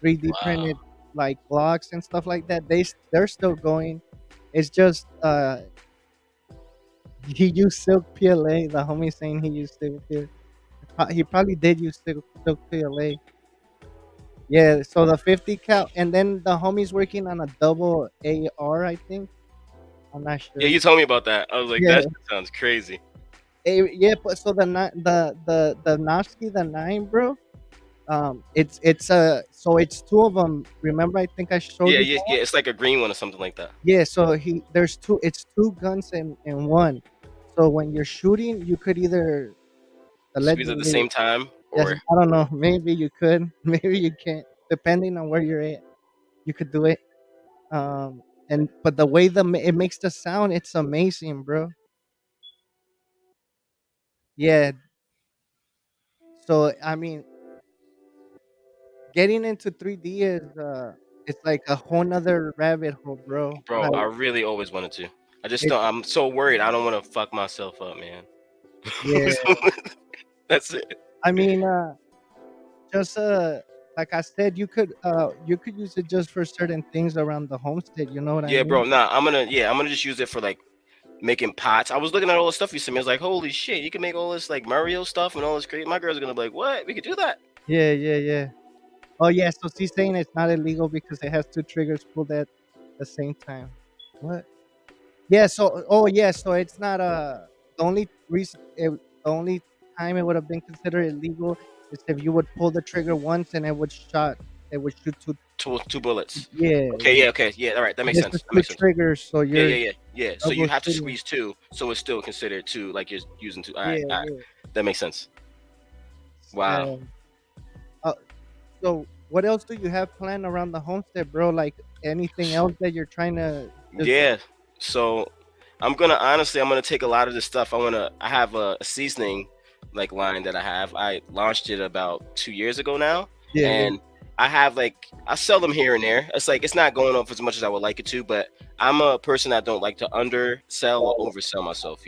3D Wow. printed like blocks and stuff like that. They're still going. It's just he used silk PLA. The homie saying he used silk PLA. He probably did use Silk CLA. Yeah, so the 50 cal, and then the homie's working on a double AR, I think. I'm not Yeah, sure. you told me about that. I was like, that Yeah, shit sounds crazy. yeah, but so the Noski, the 9, bro. It's two of them. Remember, I think I showed Yeah, you yeah, that yeah. one. It's like a green one or something like that. Yeah, so there's two. It's two guns in one. So when you're shooting, you could either Squeeze at the allegedly. same time, Yes, or I don't know. Maybe you could, maybe you can't, depending on where you're at. You could do it. And but the way it makes the sound, it's amazing, bro. Yeah. So I mean, getting into 3D is it's like a whole nother rabbit hole, bro. bro, I Like, really always wanted to. I just it, don't. I'm so worried. I don't want to fuck myself up, man. yeah. That's it. I mean, just like I said, you could use it just for certain things around the homestead. You know what I Yeah, mean? bro. Nah, I'm gonna just use it for like making pots. I was looking at all the stuff you sent me. I was like, holy shit, you can make all this like Mario stuff and all this crazy. My girl's gonna be like, what? We could do that. Yeah, yeah, yeah. Oh yeah. So she's saying it's not illegal because it has two triggers pulled at the same time. What? Yeah, so oh yeah, so it's not the only reason the only time it would have been considered illegal is if you would pull the trigger once and it would shoot two. Two bullets. Yeah, Okay, yeah. yeah, okay, yeah. All right, that makes This sense. is That two makes sense. triggers, so Yeah, you're yeah, yeah, yeah. So you double have to shooting. squeeze two, so it's still considered two, like you're using two. All right, Yeah, all right. yeah. That makes sense. Wow. Um, uh, so what else do you have planned around the homestead, bro? Like anything else that you're trying to just Yeah. So I'm gonna take a lot of this stuff. I have a seasoning like line that I have. I launched it about 2 years ago now, yeah, yeah, and I have like I sell them here and there. It's like it's not going off as much as I would like it to, but I'm a person that don't like to undersell or oversell myself.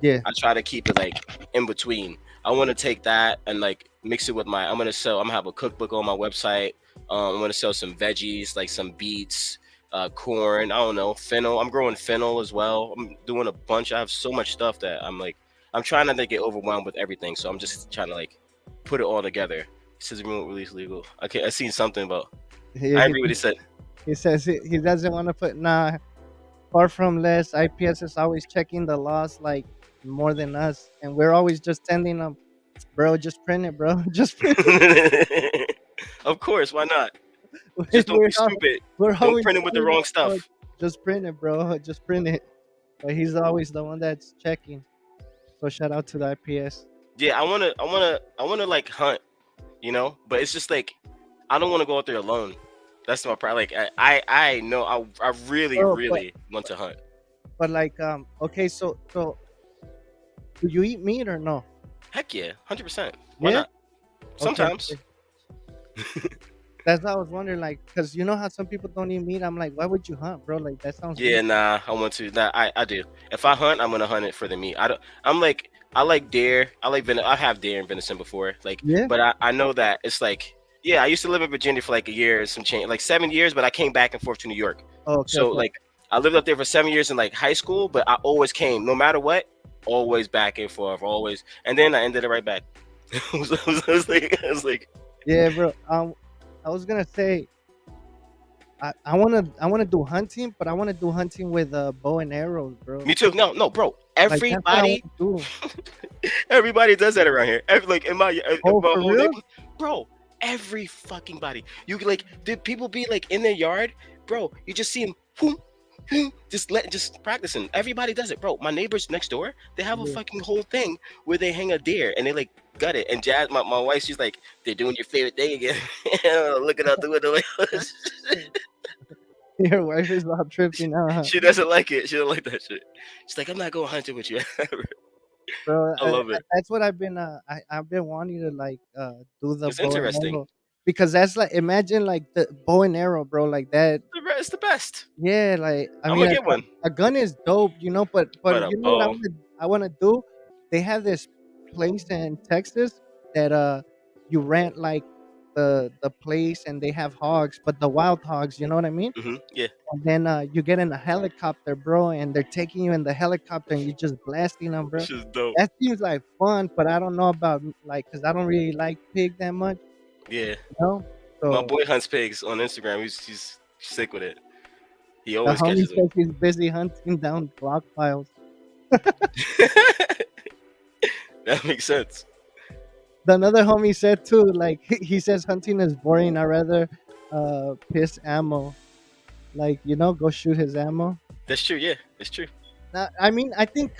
yeah. I try to keep it like in between. I want to take that and like mix it with my. I'm gonna have a cookbook on my website. I'm gonna sell some veggies like some beets, corn. I don't know, fennel. I'm growing fennel as well. I'm doing a bunch. I have so much stuff that I'm trying not to get overwhelmed with everything. So I'm just trying to like put it all together. It says remote release legal. Okay, I seen something about. I He, agree with what he said. he says he doesn't want to put nah. Far from less, IPS is always checking the laws like more than us, and we're always just telling them, bro, just print it, bro, just print Of course, why not? it. Just don't be stupid. We're Don't always print it with the telling them, wrong bro, stuff. just print it, bro, just print it. But he's always the one that's checking. So shout out to the IPS. Yeah, I wanna like hunt, but it's just like I don't want to go out there alone. That's my problem. Like I know I really Bro, really want to hunt. but like okay, so do you eat meat or no? Heck yeah, 100%. Why Yeah. not? Okay. Sometimes. Okay. That's what I was wondering, like, cause you know how some people don't eat meat. I'm like, why would you hunt, bro? Like that sounds Yeah, weird. nah, I want to. Nah, I do. If I hunt, I'm gonna hunt it for the meat. I don't. I'm like I like deer. I have deer and venison before. Like, Yeah. but I know that it's like yeah. I used to live in Virginia for like a year and some change, like 7 years. But I came back and forth to New York. Oh, okay. So Okay. like I lived up there for 7 years in like high school, but I always came, no matter what, always back and forth, always. And then I ended it right back. I was like, Yeah, bro. I was gonna say I wanna do hunting, but I wanna do hunting with bow and arrows, bro. me too. No, no, bro. Like that's what I Everybody, want to do. everybody does that around here. Like in Oh, my for whole real? neighborhood, bro. Every fucking body. You could, like, did people be like in their yard, bro? You just see them. Just practicing. Everybody does it, bro. My neighbors next door, they have a Yeah. fucking whole thing where they hang a deer and they like gut it. And Jazz, my wife, she's like, they're doing your favorite thing again. Looking out the window like Your wife is all tripping now, huh? she doesn't like it. She don't like that shit. She's like, I'm not going hunting with you. Bro. I love it. That's what I've been. I've been wanting to like do the It's bow and interesting. arrow because that's like imagine like the bow and arrow, bro. Like that. It's the best. Yeah, like I I'm mean, gonna get one. a gun is dope, but But a you know what bow. I wanna do? They have this place in Texas that you rent like the place, and they have hogs, but the wild hogs, you know what I mean? Yeah. And then you get in a helicopter, bro, and they're taking you in the helicopter, and you're just blasting them, bro. This is dope. That seems like fun, but I don't know about like because I don't really like pig that much, Yeah. you know. My So boy hunts pigs on Instagram. He's sick with it. He the always homie catches them. says he's busy hunting down block files. That makes sense. The another homie said too, like he says hunting is boring. I rather piss ammo, like go shoot his ammo. That's true. Yeah, it's true. I mean, I think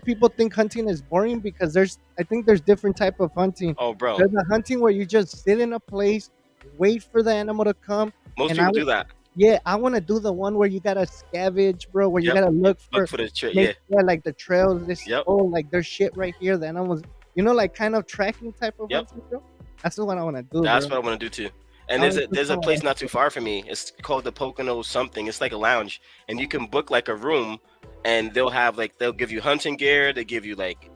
people think hunting is boring because I think there's different type of hunting. Oh, bro. There's a hunting where you just sit in a place, wait for the animal to come, Most and I people would do that. yeah, I want to do the one where you gotta scavenge, bro, where you Yep. gotta look Look for for the trick. make Yeah. sure like the trails. This Yep. like there's shit right here. The animals, like kind of tracking type of Yep. hunting, bro. That's what I want to do, That's bro. what I want to do too. And I there's wanna a do there's a something place not too far from me. It's called the Pocono something. It's like a lounge, and you can book like a room, and they'll give you hunting gear. They give you like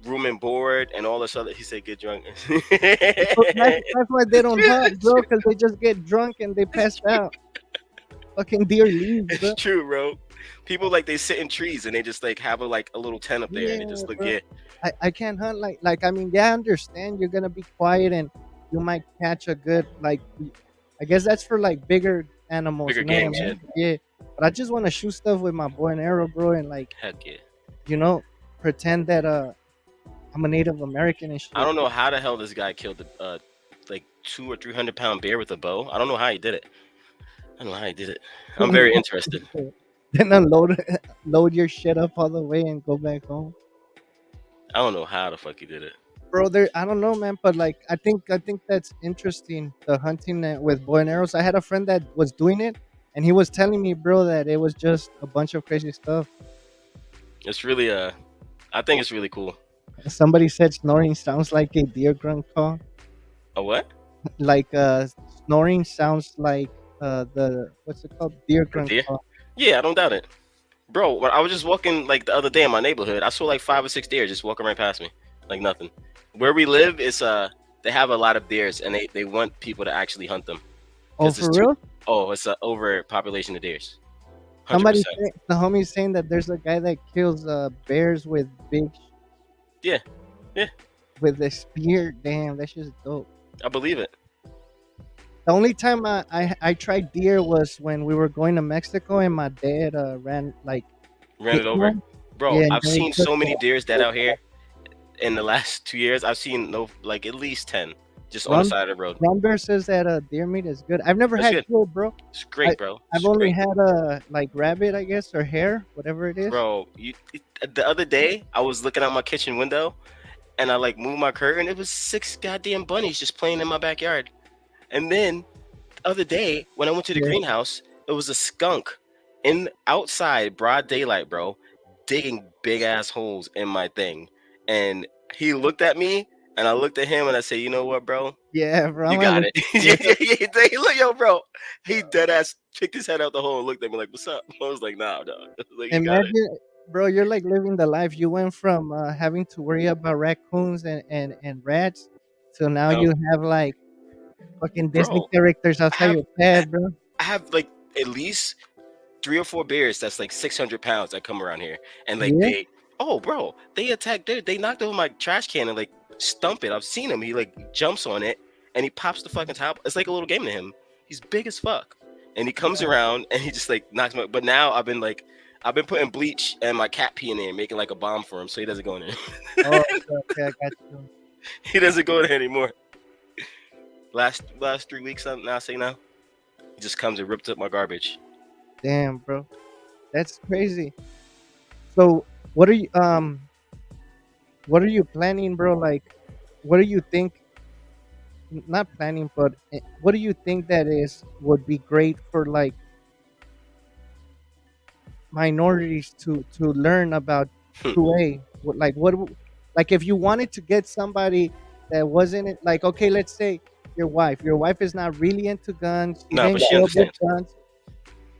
room and board and all this other. He said get drunk. that's why they don't hunt, bro, because they just get drunk and they pass out. Fucking deer leaves, It's bro. true, bro. People like they sit in trees and they just like have a little tent up there and Yeah, they just look. bro. Yeah, I can't hunt like I mean, yeah, I understand you're gonna be quiet and you might catch a good like I guess that's for like bigger animals, bigger you know what I games. Yeah, mean? Yeah. But I just wanna shoot stuff with my bow and arrow, bro, and like, heck yeah. you know, pretend that I'm a Native American and I shit. don't know how the hell this guy killed a like 200 or 300 pound bear with a bow. I don't know how he did it. I don't know how he did it. I'm very interested. Then unload load your shit up all the way and go back home. I don't know how the fuck he did it. Bro, there I don't know, man, but like I think that's interesting. The hunting with bow and arrows. I had a friend that was doing it, and he was telling me, bro, that it was just a bunch of crazy stuff. It's really I think it's really cool. Somebody said snoring sounds like a deer grunt call. A what? Like snoring sounds like the what's it called, deer A grunt deer? call. Yeah, I don't doubt it. Bro, when I was just walking like the other day in my neighborhood, I saw like 5 or 6 deer just walking right past me, like nothing. Where we live is they have a lot of deers and they want people to actually hunt them Oh, because it's for too. real? Oh, it's a overpopulation of deers. 100%. The homie's saying that there's a guy that kills bears with Yeah, yeah, with a spear. Damn, that shit's dope. I believe it. The only time I tried deer was when we were going to Mexico and my dad ran like Ran hit it over, one. bro. Yeah, and I've then he seen took so many the deers dead out here in the last 2 years. I've seen no like at least 10 just on the run. side of the road. Ron Bear says that deer meat is good. I've never That's had good. deer, bro. It's great, bro. I've It's only great. had like rabbit, I guess, or hare, whatever it is. Bro, the other day I was looking out my kitchen window and I like moved my curtain. It was 6 goddamn bunnies just playing in my backyard. And then the other day when I went to the Yeah. greenhouse, it was a skunk in outside broad daylight, bro, digging big ass holes in my thing. And he looked at me and I looked at him and I said, "You know what, bro? Yeah, bro. You I'm gonna got look it." into Yeah, it. yeah, yeah. He look, yo, bro. He dead ass picked his head out the hole and looked at me like, "What's up?" I was like, "Nah, dog." I was like, "You got it." Imagine, bro, you're like living the life. You went from having to worry about raccoons and rats to now Um, you have like fucking Disney bro, characters I outside have your bed, bro. I have like at least 3 or 4 bears that's like 600 pounds that come around here, and like Yeah. oh, bro, they attack. They knocked over my trash can and like stump it. I've seen him. He like jumps on it and he pops the fucking top. It's like a little game to him. He's big as fuck, and he comes around and he just like knocks me. But now I've been putting bleach and my cat pee in there, making like a bomb for him, so he doesn't go in there. Oh, okay, I got you. He doesn't go in there anymore. Last 3 weeks, now I say now, he just comes and rips up my garbage. Damn, bro, that's crazy. So, what are you planning, bro? Like, what do you think? Not planning, but what do you think that is would be great for like minorities to learn about 2A? Like like if you wanted to get somebody that wasn't like, okay, let's say your wife is not really into guns, she No, didn't but she grow up with understands. guns.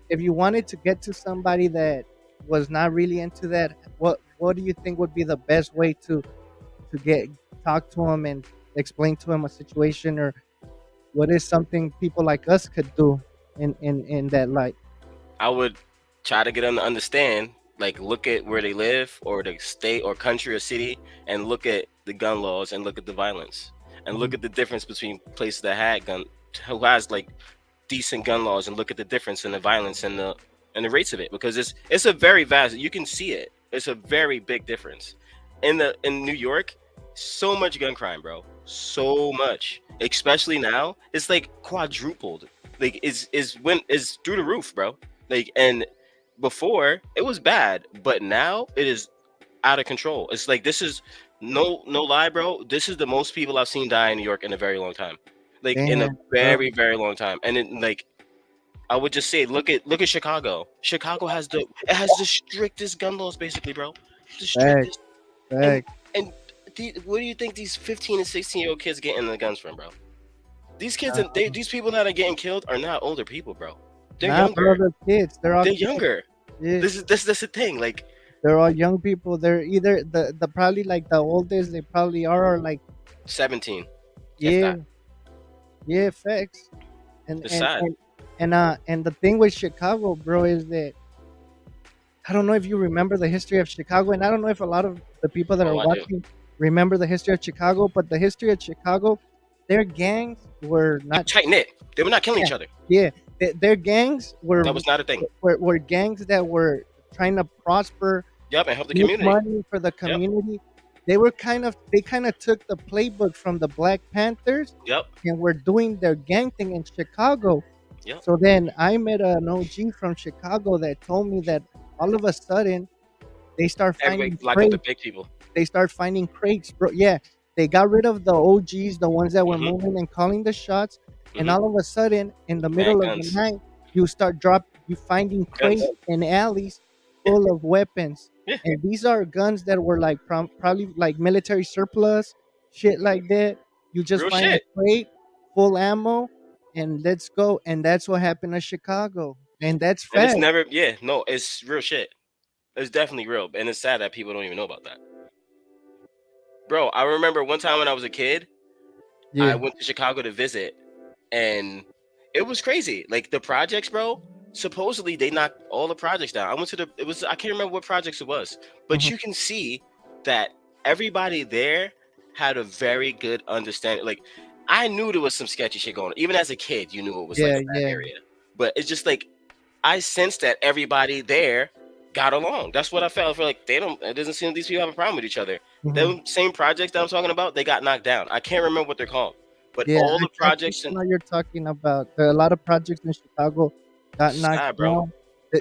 If you wanted to get to somebody that was not really into that, what do you think would be the best way to get talk to him and explain to him a situation, or what is something people like us could do in that light? I would try to get them to understand, like look at where they live or the state or country or city, and look at the gun laws and look at the violence and Mhm. look at the difference between places that had gun, who has like decent gun laws, and look at the difference in the violence and the rates of it, because it's a very vast, you can see it, it's a very big difference in New York. So much gun crime, bro, so much, especially now it's like quadrupled, like is when is through the roof, bro. Like, and before it was bad, but now it is out of control. It's like this is no lie, bro. This is the most people I've seen die in New York in a very long time. Like in a Damn, bro. very long time. And it, like I would just say look at Chicago. Chicago has the strictest gun laws basically, bro. The Facts, strictest. And facts. and where do you think these 15 and 16-year-old kids getting the guns from, bro? These kids and Uh, these people that are getting killed are not older people, bro. They're nah, bro, younger. they're kids. They're all They're kids. younger. Yeah. This the thing. Like They're all young people. They're either the probably like the oldest they probably are, or like 17, if yeah, that. yeah, facts. And It's and sad. and and the thing with Chicago, bro, is that I don't know if you remember the history of Chicago, and I don't know if a lot of the people that are Oh, I do. watching remember the history of Chicago. But the history of Chicago, their gangs were They're not. tight knit. They were not killing Yeah, each other. yeah. Their gangs That was not a thing. were gangs that were trying to prosper, Yep, and help the make community. money for the Yep, community. They kind of took the playbook from the Black Panthers yep, and were doing their gang thing in Chicago. yep. So then I met an OG from Chicago that told me that all of a sudden they start Everybody finding lock up the crates. big people. They start finding crates, bro. Yeah, they got rid of the OGs, the ones that were Hmm. moving and calling the shots, and Hmm. all of a sudden, in the Man, middle of the guns, night, you finding guns. crates and alleys Yeah, full of weapons, yeah. and these are guns that were like probably like military surplus, shit like that. You just Real find a shit. crate, full ammo, and let's go. And that's what happened to Chicago, and that's And it's fact. never. Yeah, no, it's real shit. It's definitely real, and it's sad that people don't even know about that, bro. I remember one time when I was a kid, I Yeah. went to Chicago to visit, and it was crazy. Like the projects, bro. Supposedly they knocked all the projects down. I went to the. It was I can't remember what projects it was, but Mhm. you can see that everybody there had a very good understanding. Like I knew there was some sketchy shit going on. Even as a kid, you knew it was like Yeah, a bad yeah. area. But it's just like I sensed that everybody there got along. That's what I felt. I feel like they don't. It doesn't seem like these people have a problem with each other. Mhm. Them same projects that I'm talking about, they got knocked down. I can't remember what they're called, but Yeah, all the I think projects I and know what you're talking about. There are a lot of projects in Chicago got knocked sad, bro. down.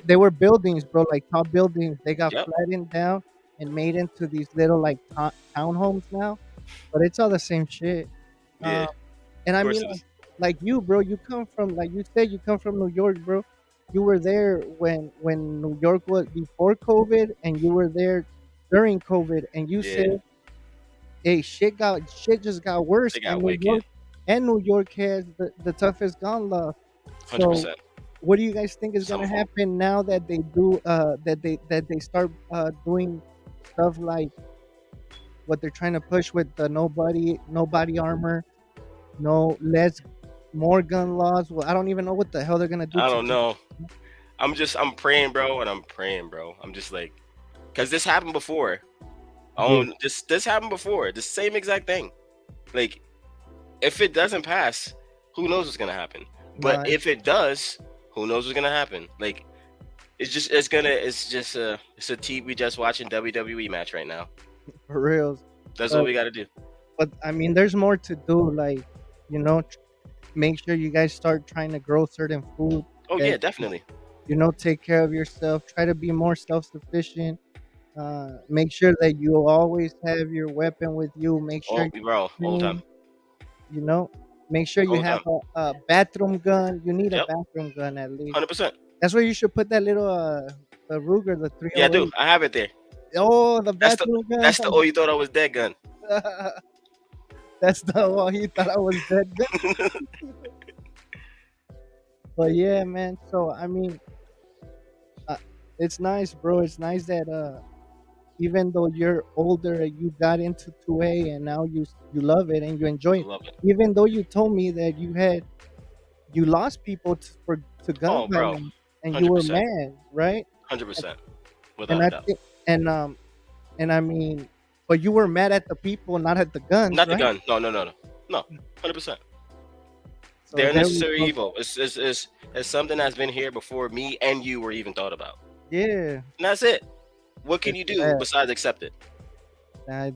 They were buildings, bro, like tall buildings. They got Yep. flattened down and made into these little like townhomes now. But it's all the same shit. Yeah. Uh, and Of I course mean, it is. like you, bro, you come from like you said, you come from New York, bro. You were there when New York was before COVID, and you were there during COVID, and you Yeah. said hey, shit just got worse They in got New wicked. York, and New York has the toughest gun law. 100%. So, what do you guys think is Some gonna of them. happen now that they do that they start doing stuff like what they're trying to push with the nobody armor, no less more gun laws. Well, I don't even know what the hell they're gonna do I to don't keep. know. I'm praying, bro, and I'm praying, bro. I'm just like, cause this happened before. Yeah, This happened before. The same exact thing. Like, if it doesn't pass, who knows what's gonna happen? But no, if it does, who knows what's gonna happen? Like, it's a TV just watching WWE match right now. for reals. That's what But we got to do. I mean, there's more to do. Like, you know, make sure you guys start trying to grow certain food Oh that yeah, definitely. take care of yourself. Try to be more self-sufficient. Make sure that you always have your weapon with you. Make sure Oh, you're bro, all the time, clean, you know. Make sure all you the have time. a bathroom gun. You need a Yep, bathroom gun at least. 100%. That's where you should put that little the Ruger, the Yeah, I do. 308. I have it there. Oh, the That's the bathroom gun. that's the oh you thought I was dead gun. That's the one he thought I was dead gun. But yeah, man. So I mean, uh, it's nice, bro. It's nice that even though you're older, you got into 2A and now you love it and you enjoy I it. love it. Even though you told me that you lost people to gun Oh, bro, violence and you hundred were percent, mad, right? 100%, And without a I doubt. think and I mean, but you were mad at the people, not at the guns, Not the right? gun. No, no, no, no, no. 100%. So They're there we necessary go. evil. It's something that's been here before me and you were even thought about. Yeah, And that's it. What can it's you do sad. besides accept it?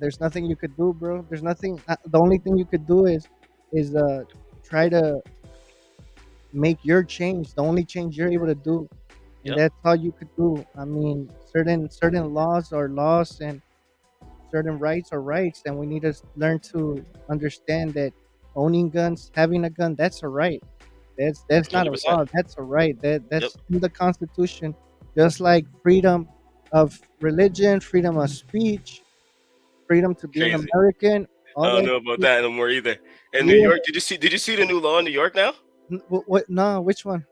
There's nothing you could do, bro. There's nothing. The only thing you could do is try to make your change. The only change you're able to do, and Yep. that's all you could do. I mean, certain laws are laws, and certain rights are rights, and we need to learn to understand that owning guns, having a gun, that's a right. That's not Hundred a percent. law. That's a right. Yep. That's in the Constitution, just like freedom of religion, freedom of speech, freedom to be an Crazy. American. I All don't that. know about Shit. that no more either. In New Yeah. York, did you see the new law in New York now? What? No. Which one?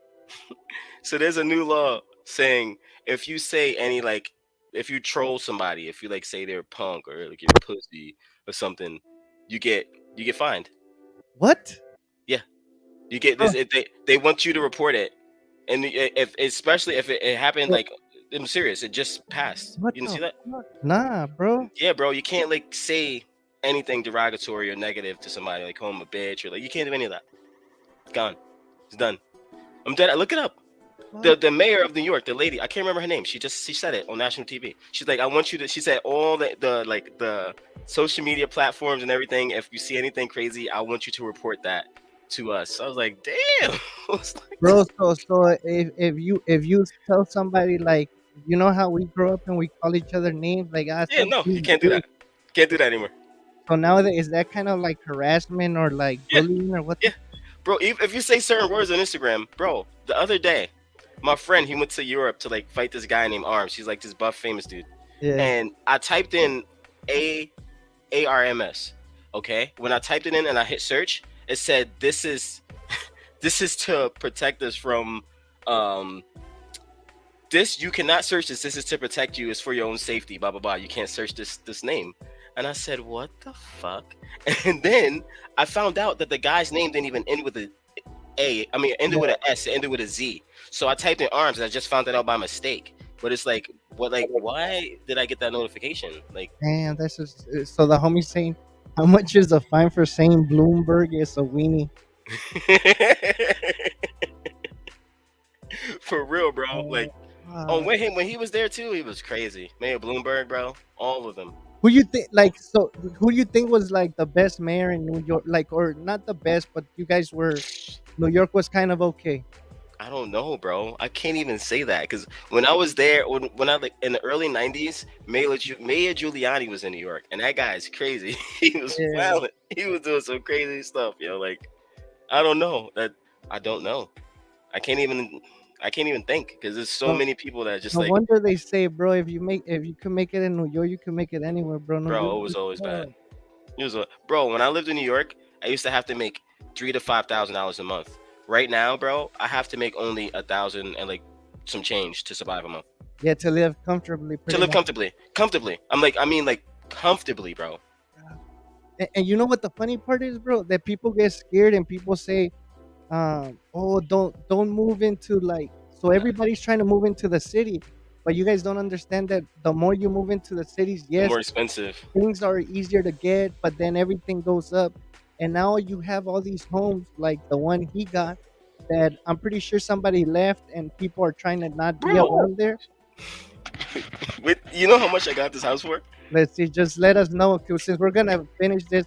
So there's a new law saying if you say any like if you troll somebody, if you like say they're punk or like you're pussy or something, you get you get fined. What? Yeah, you get Bro, this. If they want you to report it, and if especially if it happened bro, like I'm serious, it just passed. what You didn't the see that? fuck? Nah, bro. Yeah, bro, you can't like say anything derogatory or negative to somebody, like call them a bitch or like you can't do any of that. It's gone. It's done. I'm dead. I look it up. Fuck. The mayor of New York, the lady, I can't remember her name. She said it on national TV. She's like, I want you to. She said all the like the social media platforms and everything. If you see anything crazy, I want you to report that to us. I was like, damn. I was like, Bro, so if you tell somebody like how we grow up and we call each other names like yeah, stop no, you being can't do bitch. that. Can't do that anymore. So nowadays is that kind of like harassment or like Yeah, bullying or what the yeah, bro. If you say certain words on Instagram, bro. The other day, my friend he went to Europe to like fight this guy named Arms. He's like this buff famous dude, yeah. and I typed in a ARMS. Okay, when I typed it in and I hit search, it said this is to protect us from um this. You cannot search this. This is to protect you. It's for your own safety. Blah blah blah. You can't search this name. And I said, what the fuck? And then I found out that the guy's name didn't even end with a A. I mean, it ended with Yeah. an S. It ended with a Z. So I typed in arms, and I just found that out by mistake. But it's like, what? Like, why did I get that notification? Like, Damn, that's just so the homie saying how much is the fine for saying Bloomberg is a weenie? for real, bro. Uh, Like, oh, uh, when he was there too, he was crazy. Mayor Bloomberg, bro. All of them. who you think like so who you think was like the best mayor in New York, like, or not the best, but you guys were New York was kind of okay. I don't know, bro. I can't even say that because when I was there, when I like in the early '90s, Mayor Giuliani was in New York, and that guy is crazy. He was Yeah. wild. He was doing some crazy stuff, yo. Like I don't know that. I don't know. I can't even. I can't even think because there's so No, many people that just no like, wonder they say, bro, if you can make it in New York, you can make it anywhere, bro. New York bro, it was is always bad. hard. It was bro. When I lived in New York, I used to have to make $3,000 to $5,000 a month. Right now, bro, I have to make only 1,000 and like some change to survive a month. Yeah, to live comfortably, To pretty live much. comfortably. Comfortably. I mean like comfortably, bro. And you know what the funny part is, bro? That people get scared and people say, oh, don't move into like. So Nah, everybody's trying to move into the city, but you guys don't understand that the more you move into the cities, the yes, more expensive. things are easier to get, but then everything goes up, and now you have all these homes like the one he got. That I'm pretty sure somebody left, and people are trying to not be Bro, around there. with you know how much I got this house for? Let's see, just let us know, 'cause since we're gonna finish this.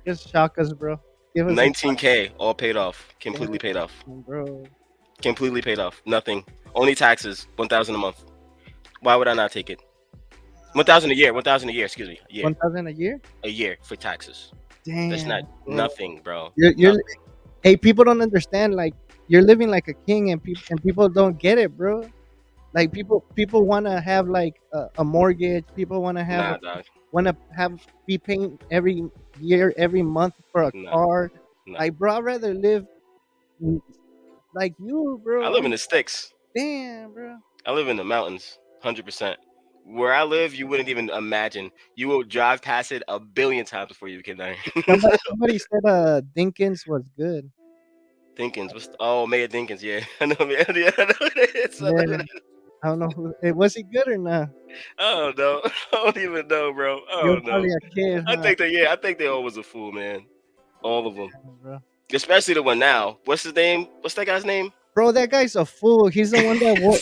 Just shock us, bro. Give us a 19K, all paid off. Completely paid off. damn, bro. Completely paid off. Nothing. Only taxes. 1,000 a month. Why would I not take it? 1,000 a year. 1,000 a year. Excuse me. A year. 1,000 a year? A year for taxes. That's not Damn, bro. nothing, bro. You're Nothing. hey, people don't understand. Like you're living like a king, and people don't get it, bro. Like people want to have like a mortgage. People Nah, dog. want to have be paying every year, every month for a Nah, car. nah. Like, bro, I'd rather live mm, like you, I bro. live in the sticks. Damn, bro. I live in the mountains. 100%. Where I live, you wouldn't even imagine. You will drive past it a billion times before you get there. Somebody said Dinkins was good. Dinkins, oh, Mayor Dinkins, yeah, I know, man. Yeah, I know it is. I know Yeah, it is. I don't know who. Was he good or not? I don't know. I don't even know, bro. I You were don't know. probably a kid, I huh, think that, yeah, I think they all was a fool, man. All of them, bro? especially the one now. What's his name? What's that guy's name? Bro, that guy's a fool. He's the one that wore.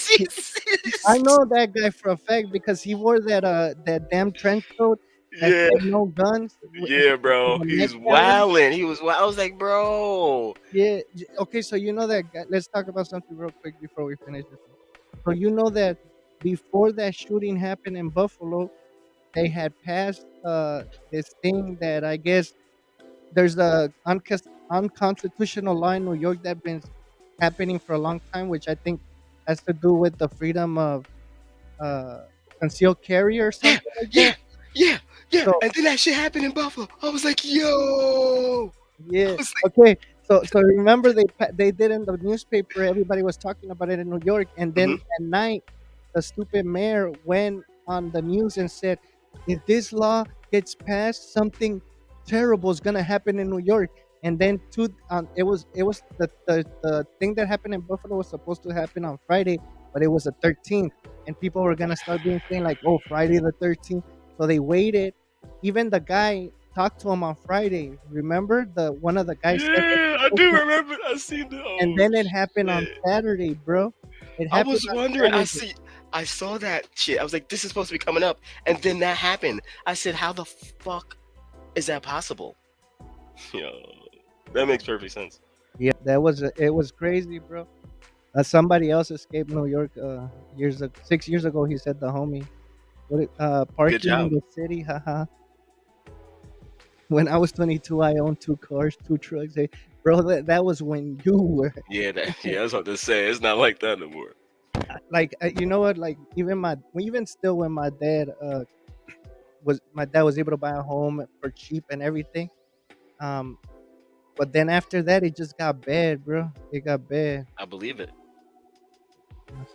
I know that guy for a fact because he wore that damn trench coat that Yeah, said no guns yeah, bro. with a neck He's gathering. wilding. He was wild. I was like, bro. Yeah. Okay, so you know that guy. Let's talk about something real quick before we finish this one. So you know that before that shooting happened in Buffalo, they had passed this thing that I guess there's a unconstitutional law in New York that been happening for a long time, which I think has to do with the freedom of uh, concealed carry or Yeah, something like yeah, that. yeah, yeah. So And then that shit happened in Buffalo. I was like, yo. I yeah, was okay. So remember they did in the newspaper. Everybody was talking about it in New York, and like, then at night, the stupid mayor went on the news and said, "If this law gets passed, something terrible is gonna happen in New York." And then it was the thing that happened in Buffalo was supposed to happen on Friday, but it was the 13th, and people were gonna start being saying like, "Oh, Friday the 13th." So they waited. Even the guy talked to him on Friday. Remember the one of the guys said that yeah, I do remember. I seen the. and Oh then it happened on shit. Saturday, bro. It I happened was on wondering. Saturday. I saw that shit. I was like, this is supposed to be coming up, and then that happened. I said, how the fuck is that possible? Yo, that makes perfect sense. Yeah, it was crazy, bro. Somebody else escaped New York 6 years ago. He said the homie. Good Parking in job. the city, haha. When I was 22, I owned two cars, two trucks. Hey, bro, that was when you were Yeah, yeah, that's what to say. It's not like that no more. like, you know what? Like, even still, when my dad was able to buy a home for cheap and everything. Um, but then after that, it just got bad, bro. It got bad. I believe it.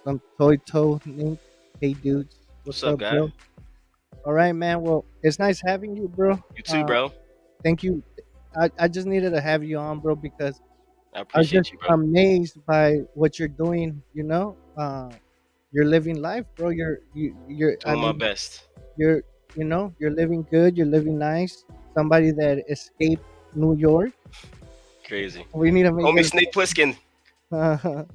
Some toy toe link. Hey, dudes, What's what's up, up, guy? bro? All right, man. Well, it's nice having you, bro. You too, Uh, bro. thank you. I just needed to have you on, bro, because I I was just appreciate you, bro. amazed by what you're doing. You're living life, bro. You're. I Doing my mean, best. you're. You're living good. You're living nice. Somebody that escaped New York. Crazy. We need to Call make me Snake Plissken. it.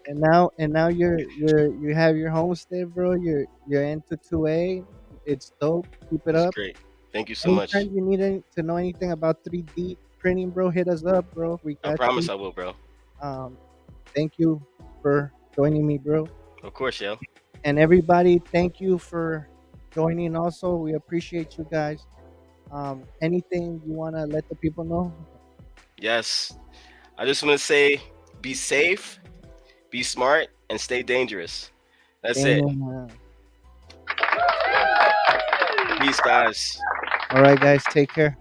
And now you have your homestead, bro. You're into 2A. It's dope. Keep it It's up. great. Thank you so much. Anytime you need to know anything about 3D printing, bro, hit us up, bro. We I got promise you. I will, bro. Um, thank you for joining me, bro. Of course, yo. And everybody, thank you for joining. Also, we appreciate you guys. Anything you wanna let the people know? Yes. I just want to say, be safe, be smart, and stay dangerous. That's it. Damn. Peace, guys. All right, guys, take care.